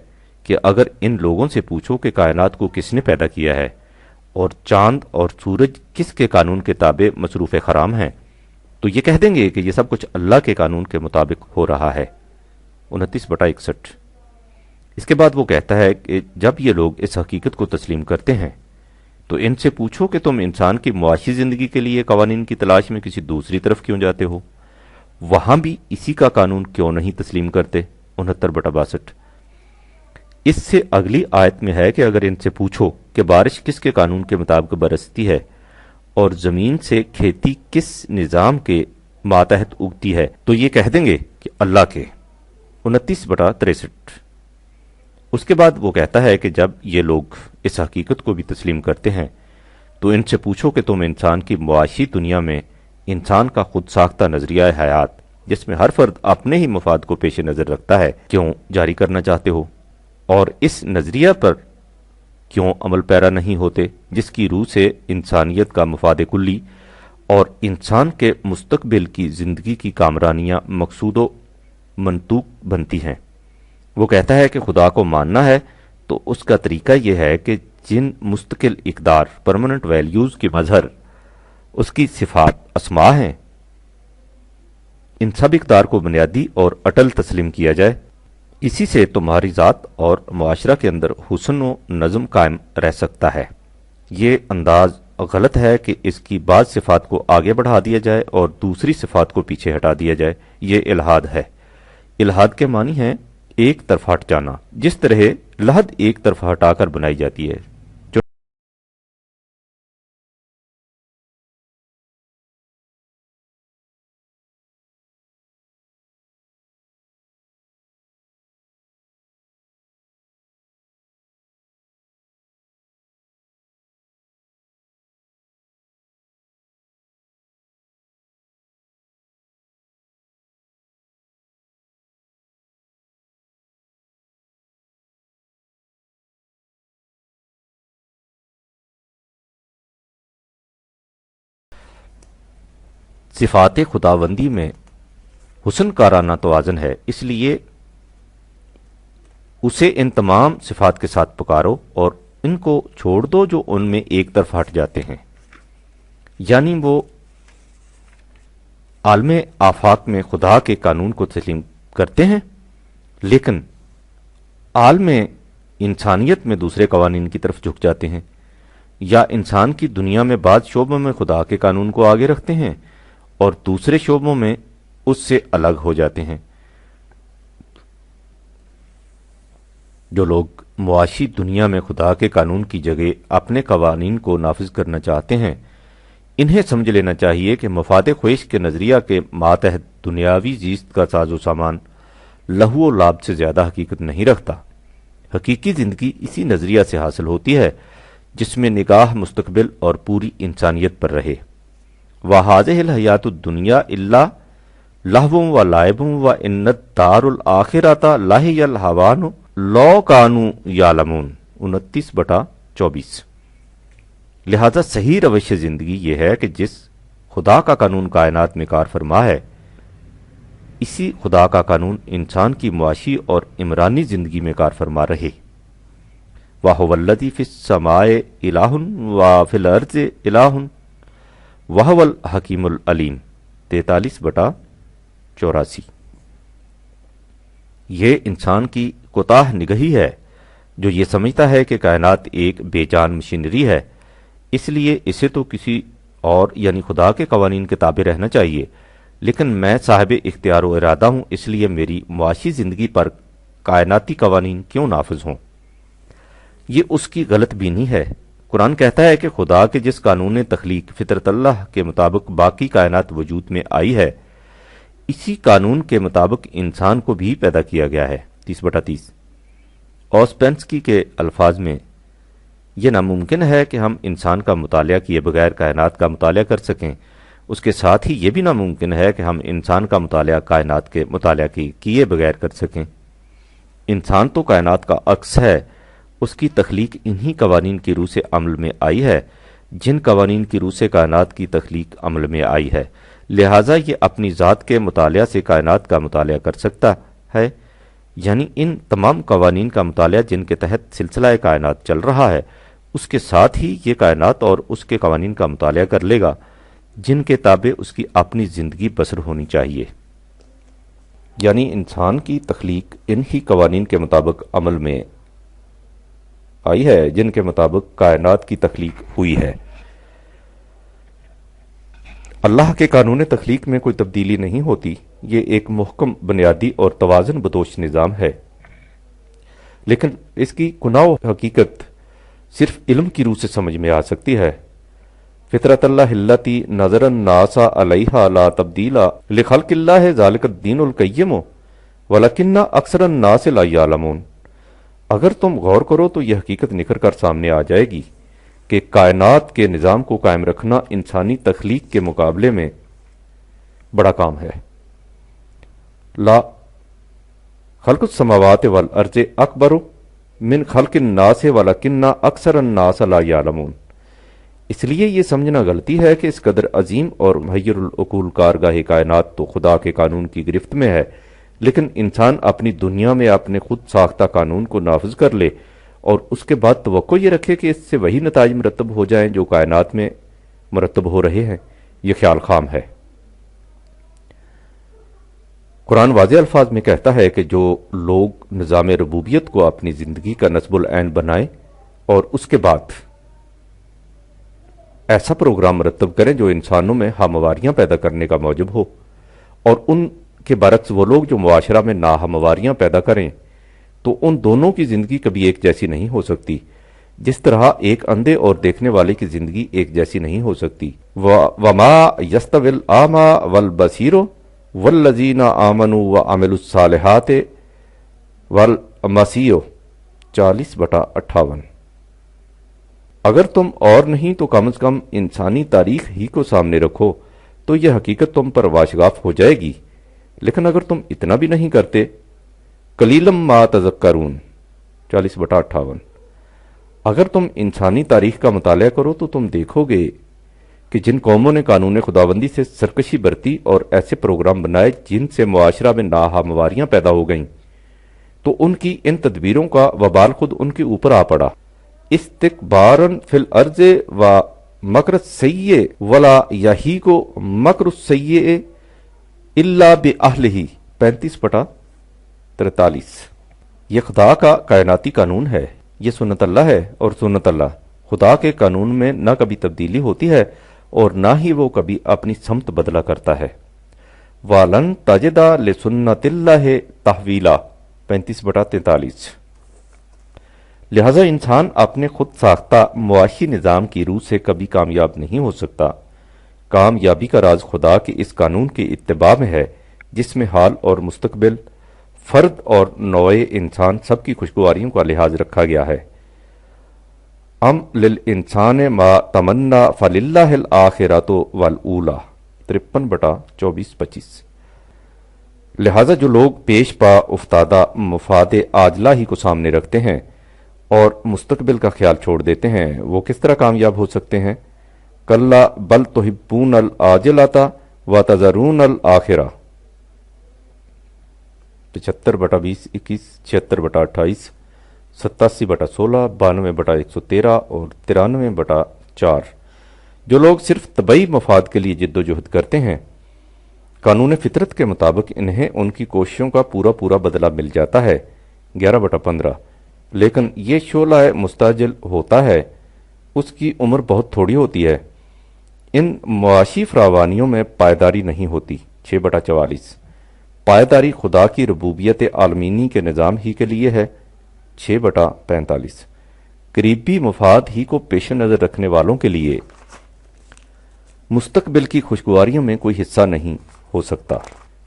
کہ اگر ان لوگوں سے پوچھو کہ کائنات کو کس نے پیدا کیا ہے اور چاند اور سورج کس کے قانون کے تابع مصروف خرام ہیں، تو یہ کہہ دیں گے کہ یہ سب کچھ اللہ کے قانون کے مطابق ہو رہا ہے۔ 29/61۔ اس کے بعد وہ کہتا ہے کہ جب یہ لوگ اس حقیقت کو تسلیم کرتے ہیں تو ان سے پوچھو کہ تم انسان کی معاشی زندگی کے لیے قوانین کی تلاش میں کسی دوسری طرف کیوں جاتے ہو، وہاں بھی اسی کا قانون کیوں نہیں تسلیم کرتے۔ 69/62۔ اس سے اگلی آیت میں ہے کہ اگر ان سے پوچھو کہ بارش کس کے قانون کے مطابق برستی ہے اور زمین سے کھیتی کس نظام کے ماتحت اگتی ہے، تو یہ کہہ دیں گے کہ اللہ کے۔ 29/63۔ اس کے بعد وہ کہتا ہے کہ جب یہ لوگ اس حقیقت کو بھی تسلیم کرتے ہیں تو ان سے پوچھو کہ تم انسان کی معاشی دنیا میں انسان کا خود ساختہ نظریہ حیات، جس میں ہر فرد اپنے ہی مفاد کو پیش نظر رکھتا ہے، کیوں جاری کرنا چاہتے ہو، اور اس نظریہ پر کیوں عمل پیرا نہیں ہوتے جس کی روح سے انسانیت کا مفاد کلی اور انسان کے مستقبل کی زندگی کی کامرانیاں مقصود و منطوق بنتی ہیں۔ وہ کہتا ہے کہ خدا کو ماننا ہے تو اس کا طریقہ یہ ہے کہ جن مستقل اقدار پرماننٹ ویلیوز کے مظہر اس کی صفات اسماء ہیں، ان سب اقدار کو بنیادی اور اٹل تسلیم کیا جائے، اسی سے تمہاری ذات اور معاشرہ کے اندر حسن و نظم قائم رہ سکتا ہے۔ یہ انداز غلط ہے کہ اس کی بعض صفات کو آگے بڑھا دیا جائے اور دوسری صفات کو پیچھے ہٹا دیا جائے، یہ الحاد ہے۔ الحاد کے معنی ہے ایک طرف ہٹ جانا، جس طرح لحد ایک طرف ہٹا کر بنائی جاتی ہے۔ صفات خداوندی میں حسن کارانہ توازن ہے، اس لیے اسے ان تمام صفات کے ساتھ پکارو اور ان کو چھوڑ دو جو ان میں ایک طرف ہٹ جاتے ہیں، یعنی وہ عالم آفاق میں خدا کے قانون کو تسلیم کرتے ہیں لیکن عالم انسانیت میں دوسرے قوانین کی طرف جھک جاتے ہیں، یا انسان کی دنیا میں بعض شعبوں میں خدا کے قانون کو آگے رکھتے ہیں اور دوسرے شعبوں میں اس سے الگ ہو جاتے ہیں۔ جو لوگ معاشی دنیا میں خدا کے قانون کی جگہ اپنے قوانین کو نافذ کرنا چاہتے ہیں، انہیں سمجھ لینا چاہیے کہ مفاد خواہش کے نظریہ کے ماتحت دنیاوی زیست کا ساز و سامان لہو و لعب سے زیادہ حقیقت نہیں رکھتا۔ حقیقی زندگی اسی نظریہ سے حاصل ہوتی ہے جس میں نگاہ مستقبل اور پوری انسانیت پر رہے۔ وَهَٰذِهِ الْحَيَاةُ الدُّنْيَا إِلَّا لَهْوٌ وَلَعِبٌ وَإِنَّ الدَّارَ الْآخِرَةَ لَهِيَ الْحَيَوَانُ لَوْ كَانُوا يَعْلَمُونَ۔ 29/24۔ لہذا صحیح روش زندگی یہ ہے کہ جس خدا کا قانون کائنات میں کار فرما ہے، اسی خدا کا قانون انسان کی معاشی اور عمرانی زندگی میں کار فرما رہے۔ وَهُوَ الَّذِي فِي السَّمَاءِ إِلَٰهٌ وَفِي الْأَرْضِ إِلَٰهٌ وَهُوَ الْحَكِيمُ الْعَلِيمُ۔ 43/84۔ یہ انسان کی کوتاہ نگہی ہے جو یہ سمجھتا ہے کہ کائنات ایک بے جان مشینری ہے، اس لیے اسے تو کسی اور یعنی خدا کے قوانین کے تابع رہنا چاہیے، لیکن میں صاحب اختیار و ارادہ ہوں، اس لیے میری معاشی زندگی پر کائناتی قوانین کیوں نافذ ہوں۔ یہ اس کی غلط بینی ہے۔ قرآن کہتا ہے کہ خدا کے جس قانون تخلیق فطرت اللہ کے مطابق باقی کائنات وجود میں آئی ہے، اسی قانون کے مطابق انسان کو بھی پیدا کیا گیا ہے۔ 30/30۔ اوسپینسکی کے الفاظ میں یہ ناممکن ہے کہ ہم انسان کا مطالعہ کیے بغیر کائنات کا مطالعہ کر سکیں، اس کے ساتھ ہی یہ بھی ناممکن ہے کہ ہم انسان کا مطالعہ کائنات کے مطالعہ کیے بغیر کر سکیں۔ انسان تو کائنات کا عکس ہے اس کی تخلیق انہی قوانین کی روح سے عمل میں آئی ہے جن قوانین کی روح سے کائنات کی تخلیق عمل میں آئی ہے، لہٰذا یہ اپنی ذات کے مطالعہ سے کائنات کا مطالعہ کر سکتا ہے، یعنی ان تمام قوانین کا مطالعہ جن کے تحت سلسلہ کائنات چل رہا ہے، اس کے ساتھ ہی یہ کائنات اور اس کے قوانین کا مطالعہ کر لے گا جن کے تابع اس کی اپنی زندگی بسر ہونی چاہیے۔ یعنی انسان کی تخلیق انہی قوانین کے مطابق عمل میں آئی ہے جن کے مطابق کائنات کی تخلیق ہوئی ہے۔ اللہ کے قانون تخلیق میں کوئی تبدیلی نہیں ہوتی، یہ ایک محکم بنیادی اور توازن بدوش نظام ہے، لیکن اس کی کناہ و حقیقت صرف علم کی روح سے سمجھ میں آ سکتی ہے۔ فطرت اللہ التی نظر الناس علیہا لا تبدیل لخلق اللہ ذالک الدین القیم ولکن اکثر الناس لا یعلمون۔ اگر تم غور کرو تو یہ حقیقت نکھر کر سامنے آ جائے گی کہ کائنات کے نظام کو قائم رکھنا انسانی تخلیق کے مقابلے میں بڑا کام ہے۔ لا خلق السماوات والارض اکبر من خلق الناس ولکن اکثر الناس لا یعلمون۔ اس لیے یہ سمجھنا غلطی ہے کہ اس قدر عظیم اور محیر العقول کارگاہ کائنات تو خدا کے قانون کی گرفت میں ہے، لیکن انسان اپنی دنیا میں اپنے خود ساختہ قانون کو نافذ کر لے اور اس کے بعد توقع یہ رکھے کہ اس سے وہی نتائج مرتب ہو جائیں جو کائنات میں مرتب ہو رہے ہیں، یہ خیال خام ہے۔ قرآن واضح الفاظ میں کہتا ہے کہ جو لوگ نظام ربوبیت کو اپنی زندگی کا نصب العین بنائیں اور اس کے بعد ایسا پروگرام مرتب کریں جو انسانوں میں ہمواریاں پیدا کرنے کا موجب ہو، اور ان کے برعکس وہ لوگ جو معاشرہ میں ناہمواریاں پیدا کریں، تو ان دونوں کی زندگی کبھی ایک جیسی نہیں ہو سکتی، جس طرح ایک اندھے اور دیکھنے والے کی زندگی ایک جیسی نہیں ہو سکتی۔ وما یستوی الاعمی والبصیر والذین آمنوا وعملوا الصالحات والمسیح 40/58۔ اگر تم اور نہیں تو کم از کم انسانی تاریخ ہی کو سامنے رکھو تو یہ حقیقت تم پر واشگاف ہو جائے گی، لیکن اگر تم اتنا بھی نہیں کرتے، قلیلم ما تذکرون 40/58۔ اگر تم انسانی تاریخ کا مطالعہ کرو تو تم دیکھو گے کہ جن قوموں نے قانون خداوندی سے سرکشی برتی اور ایسے پروگرام بنائے جن سے معاشرہ میں ناہمواریاں پیدا ہو گئیں، تو ان کی ان تدبیروں کا وبال خود ان کے اوپر آ پڑا۔ استکبارن فی الارض و مکر السیئ ولا یحیق مکر السیئ الا باہلہ 35/43۔ یہ خدا کا کائناتی قانون ہے، یہ سنت اللہ ہے، اور سنت اللہ خدا کے قانون میں نہ کبھی تبدیلی ہوتی ہے اور نہ ہی وہ کبھی اپنی سمت بدلا کرتا ہے۔ وَلَن تَجِدَ لِسُنَّتِ اللَّهِ تَحْوِیلًا 35/43۔ لہذا انسان اپنے خود ساختہ معاشی نظام کی روح سے کبھی کامیاب نہیں ہو سکتا۔ کامیابی کا راز خدا کے اس قانون کی اتباع میں ہے جس میں حال اور مستقبل، فرد اور نوع انسان سب کی خوشگواریوں کا لحاظ رکھا گیا ہے۔ ام للانسان ما تمنا فللہ الآخرۃ والاولی 53/24-25۔ لہذا جو لوگ پیش پا افتادہ مفاد عاجلہ ہی کو سامنے رکھتے ہیں اور مستقبل کا خیال چھوڑ دیتے ہیں، وہ کس طرح کامیاب ہو سکتے ہیں؟ کلا بل تحبون العاجلۃ وتذرون الآخرہ 75/20-21، 76/28، 87/16، 92/113 اور 93/4۔ جو لوگ صرف طبعی مفاد کے لیے جد و جہد کرتے ہیں، قانون فطرت کے مطابق انہیں ان کی کوششوں کا پورا بدلہ مل جاتا ہے 11/15۔ لیکن یہ شعلہ مستعجل ہوتا ہے، اس کی عمر بہت تھوڑی ہوتی ہے، ان معاشی فراوانیوں میں پائیداری نہیں ہوتی 6/44۔ پائیداری خدا کی ربوبیت عالمینی کے نظام ہی کے لیے ہے 6/45۔ قریبی مفاد ہی کو پیش نظر رکھنے والوں کے لیے مستقبل کی خوشگواریوں میں کوئی حصہ نہیں ہو سکتا۔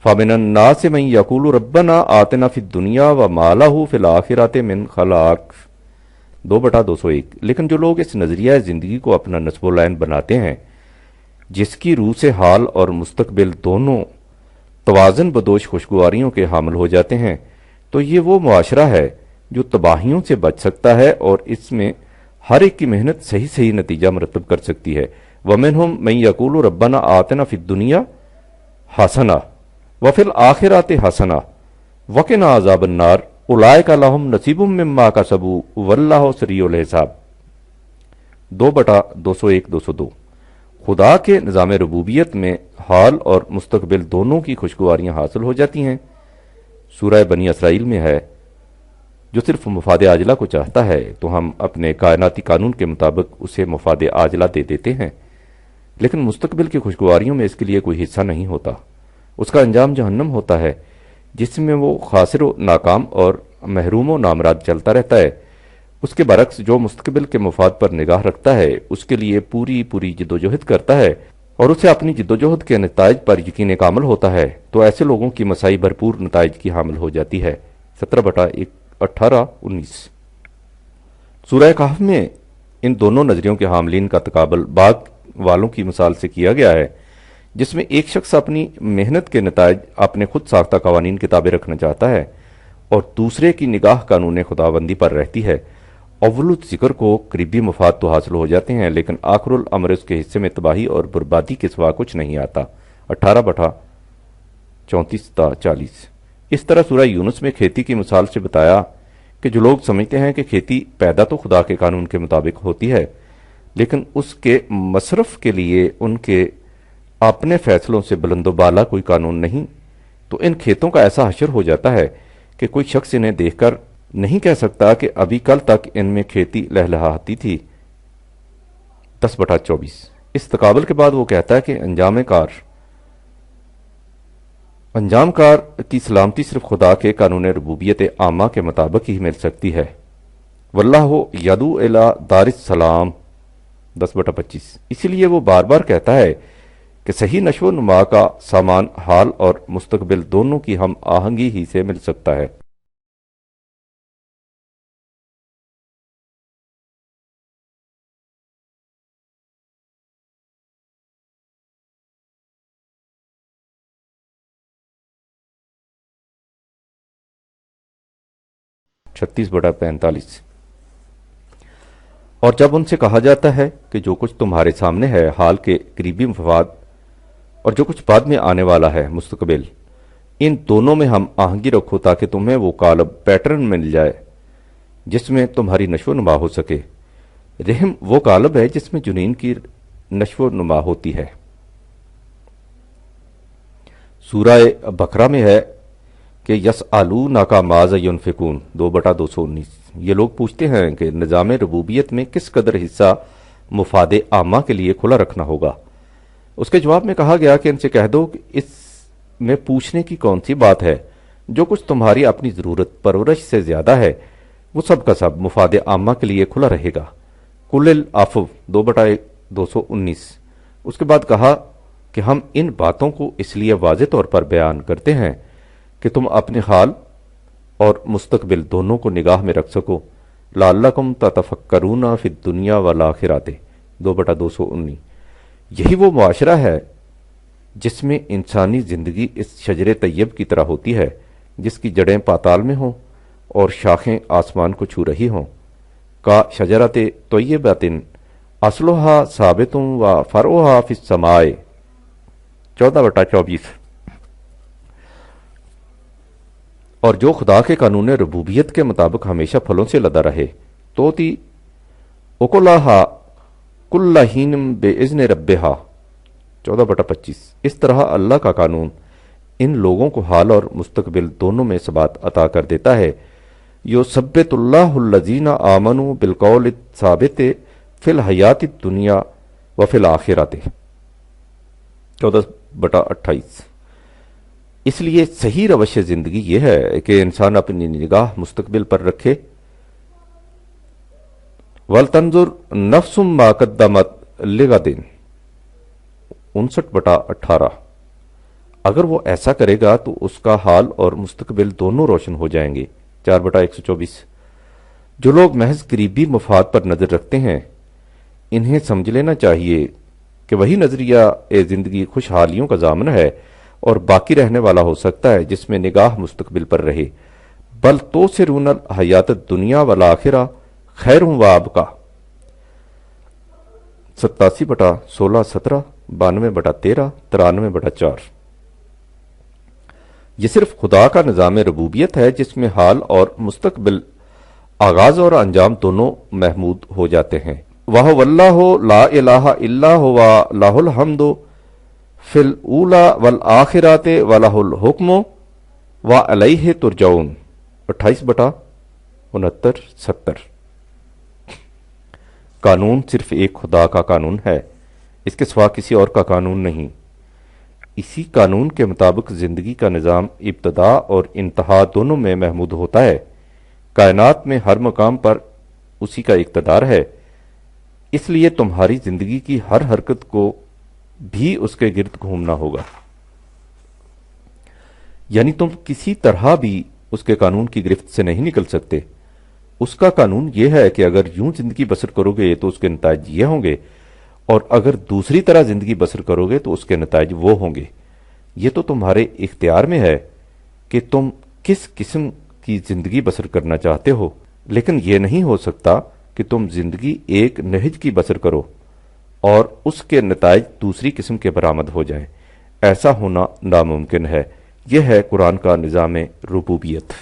فَمِنَ النَّاسِ مَن يَقُولُ رَبَّنَا آتِنَا فِي الدُّنْيَا وَمَا لَهُ فِي الْآخِرَةِ مِنْ خَلَاقٍ 2/201۔ لیکن جو لوگ اس نظریہ زندگی کو اپنا نصب العین بناتے ہیں جس کی روح سے حال اور مستقبل دونوں توازن بدوش خوشگواریوں کے حامل ہو جاتے ہیں، تو یہ وہ معاشرہ ہے جو تباہیوں سے بچ سکتا ہے اور اس میں ہر ایک کی محنت صحیح صحیح نتیجہ مرتب کر سکتی ہے۔ وَمِنْهُمْ مَنْ يَقُولُ رَبَّنَا آتِنَا فِي الدُّنْيَا حَسَنَةً وَفِي الْآخِرَةِ حَسَنَةً وَقِنَا عَذَابَ النَّارِ أُولَٰئِكَ لَهُمْ نَصِیبٌ مِّمَّا كَسَبُوا وَاللَّهُ سَرِیعُ الْحِسَابِ۔ 2/201-202 خدا کے نظام ربوبیت میں حال اور مستقبل دونوں کی خوشگواریاں حاصل ہو جاتی ہیں۔ سورہ بنی اسرائیل میں ہے، جو صرف مفاد عاجلہ کو چاہتا ہے تو ہم اپنے کائناتی قانون کے مطابق اسے مفاد عاجلہ دے دیتے ہیں، لیکن مستقبل کی خوشگواریوں میں اس کے لیے کوئی حصہ نہیں ہوتا۔ اس کا انجام جہنم ہوتا ہے، جس میں وہ خاسر و ناکام اور محروم و نامراد چلتا رہتا ہے۔ اس کے برعکس جو مستقبل کے مفاد پر نگاہ رکھتا ہے، اس کے لیے پوری جدوجہد کرتا ہے اور اسے اپنی جدوجہد کے نتائج پر یقین کامل ہوتا ہے، تو ایسے لوگوں کی مساعی بھرپور نتائج کی حامل ہو جاتی ہے۔ 17/18-19 سورہ کہف میں ان دونوں نظریوں کے حاملین کا تقابل باغ والوں کی مثال سے کیا گیا ہے، جس میں ایک شخص اپنی محنت کے نتائج اپنے خود ساختہ قوانین کے تابع رکھنا چاہتا ہے اور دوسرے کی نگاہ قانون خداوندی پر رہتی ہے۔ اول ذکر کو قریبی مفاد تو حاصل ہو جاتے ہیں، لیکن آخر الامر اس کے حصے میں تباہی اور بربادی کے سوا کچھ نہیں آتا۔ 18/34-40 اس طرح سورہ یونس میں کھیتی کی مثال سے بتایا کہ جو لوگ سمجھتے ہیں کہ کھیتی پیدا تو خدا کے قانون کے مطابق ہوتی ہے، لیکن اس کے مصرف کے لیے ان کے اپنے فیصلوں سے بلند و بالا کوئی قانون نہیں، تو ان کھیتوں کا ایسا حشر ہو جاتا ہے کہ کوئی شخص انہیں دیکھ کر نہیں کہہ سکتا کہ ابھی کل تک ان میں کھیتی لہلہاتی تھی۔ 10/24 اس تقابل کے بعد وہ کہتا ہے کہ انجام کار کی سلامتی صرف خدا کے قانون ربوبیت عامہ کے مطابق ہی مل سکتی ہے۔ واللہ یدعو الی دار السلام 10/25 اسی لیے وہ بار بار کہتا ہے کہ صحیح نشو و نما کا سامان حال اور مستقبل دونوں کی ہم آہنگی ہی سے مل سکتا ہے۔ 36/45 اور جب ان سے کہا جاتا ہے کہ جو کچھ تمہارے سامنے ہے حال کے قریبی مفاد اور جو کچھ بعد میں آنے والا ہے مستقبل، ان دونوں میں ہم آہنگی رکھو تاکہ تمہیں وہ قالب پیٹرن مل جائے جس میں تمہاری نشو و نما ہو سکے۔ رحم وہ قالب ہے جس میں جنین کی نشو و نما ہوتی ہے۔ سورہ بقرہ میں ہے کہ یسألونک ماذا ینفقون 2/219 یہ لوگ پوچھتے ہیں کہ نظام ربوبیت میں کس قدر حصہ مفاد عامہ کے لیے کھلا رکھنا ہوگا۔ اس کے جواب میں کہا گیا کہ ان سے کہہ دو کہ اس میں پوچھنے کی کون سی بات ہے، جو کچھ تمہاری اپنی ضرورت پرورش سے زیادہ ہے وہ سب کا سب مفاد عامہ کے لیے کھلا رہے گا۔ قل العفو 2/219 اس کے بعد کہا کہ ہم ان باتوں کو اس لیے واضح طور پر بیان کرتے ہیں کہ تم اپنے حال اور مستقبل دونوں کو نگاہ میں رکھ سکو، لعلکم تتفکرون فی الدنیا والآخرۃ 2/219 یہی وہ معاشرہ ہے جس میں انسانی زندگی اس شجر طیب کی طرح ہوتی ہے جس کی جڑیں پاتال میں ہوں اور شاخیں آسمان کو چھو رہی ہوں۔ کا شجرت طیبۃ اصلھا ثابت و فرعھا فی السماء 14/24 اور جو خدا کے قانون ربوبیت کے مطابق ہمیشہ پھلوں سے لدا رہے توتی اکلھا کل حین باذن ربھا 14/25 اس طرح اللہ کا قانون ان لوگوں کو حال اور مستقبل دونوں میں ثبات عطا کر دیتا ہے۔ یثبت اللہ الذین آمنوا بالقول الثابت فی الحیات الدنیا وفی الآخرۃ 14/28 اس لیے صحیح روش زندگی یہ ہے کہ انسان اپنی نگاہ مستقبل پر رکھے۔ وَلْتَنْظُرْ نَفْسٌ مَا قَدَّمَتْ لِغَدٍ 59/18 اگر وہ ایسا کرے گا تو اس کا حال اور مستقبل دونوں روشن ہو جائیں گے۔ 4/124 جو لوگ محض قریبی مفاد پر نظر رکھتے ہیں انہیں سمجھ لینا چاہیے کہ وہی نظریہ زندگی خوشحالیوں کا ضامن ہے اور باقی رہنے والا ہو سکتا ہے جس میں نگاہ مستقبل پر رہے، بل توسرون الحیات الدنیا والآخرہ خیر و ابقا، 87/16-17، 92/13، 93/4۔ یہ صرف خدا کا نظام ربوبیت ہے جس میں حال اور مستقبل، آغاز اور انجام دونوں محمود ہو جاتے ہیں۔ وَهُوَ اللَّهُ لَا إِلَٰهَ إِلَّا هُوَ لَهُ الْحَمْدُ فِي الْأُولَىٰ وَالْآخِرَةِ وَلَهُ الْحُكْمُ وَإِلَيْهِ تُرْجَعُونَ، 28/69-70۔ قانون صرف ایک خدا کا قانون ہے، اس کے سوا کسی اور کا قانون نہیں۔ اسی قانون کے مطابق زندگی کا نظام ابتدا اور انتہا دونوں میں محمود ہوتا ہے۔ کائنات میں ہر مقام پر اسی کا اقتدار ہے، اس لیے تمہاری زندگی کی ہر حرکت کو بھی اس کے گرد گھومنا ہوگا، یعنی تم کسی طرح بھی اس کے قانون کی گرفت سے نہیں نکل سکتے۔ اس کا قانون یہ ہے کہ اگر یوں زندگی بسر کرو گے تو اس کے نتائج یہ ہوں گے، اور اگر دوسری طرح زندگی بسر کرو گے تو اس کے نتائج وہ ہوں گے۔ یہ تو تمہارے اختیار میں ہے کہ تم کس قسم کی زندگی بسر کرنا چاہتے ہو، لیکن یہ نہیں ہو سکتا کہ تم زندگی ایک نہج کی بسر کرو اور اس کے نتائج دوسری قسم کے برآمد ہو جائیں۔ ایسا ہونا ناممکن ہے۔ یہ ہے قرآن کا نظام ربوبیت۔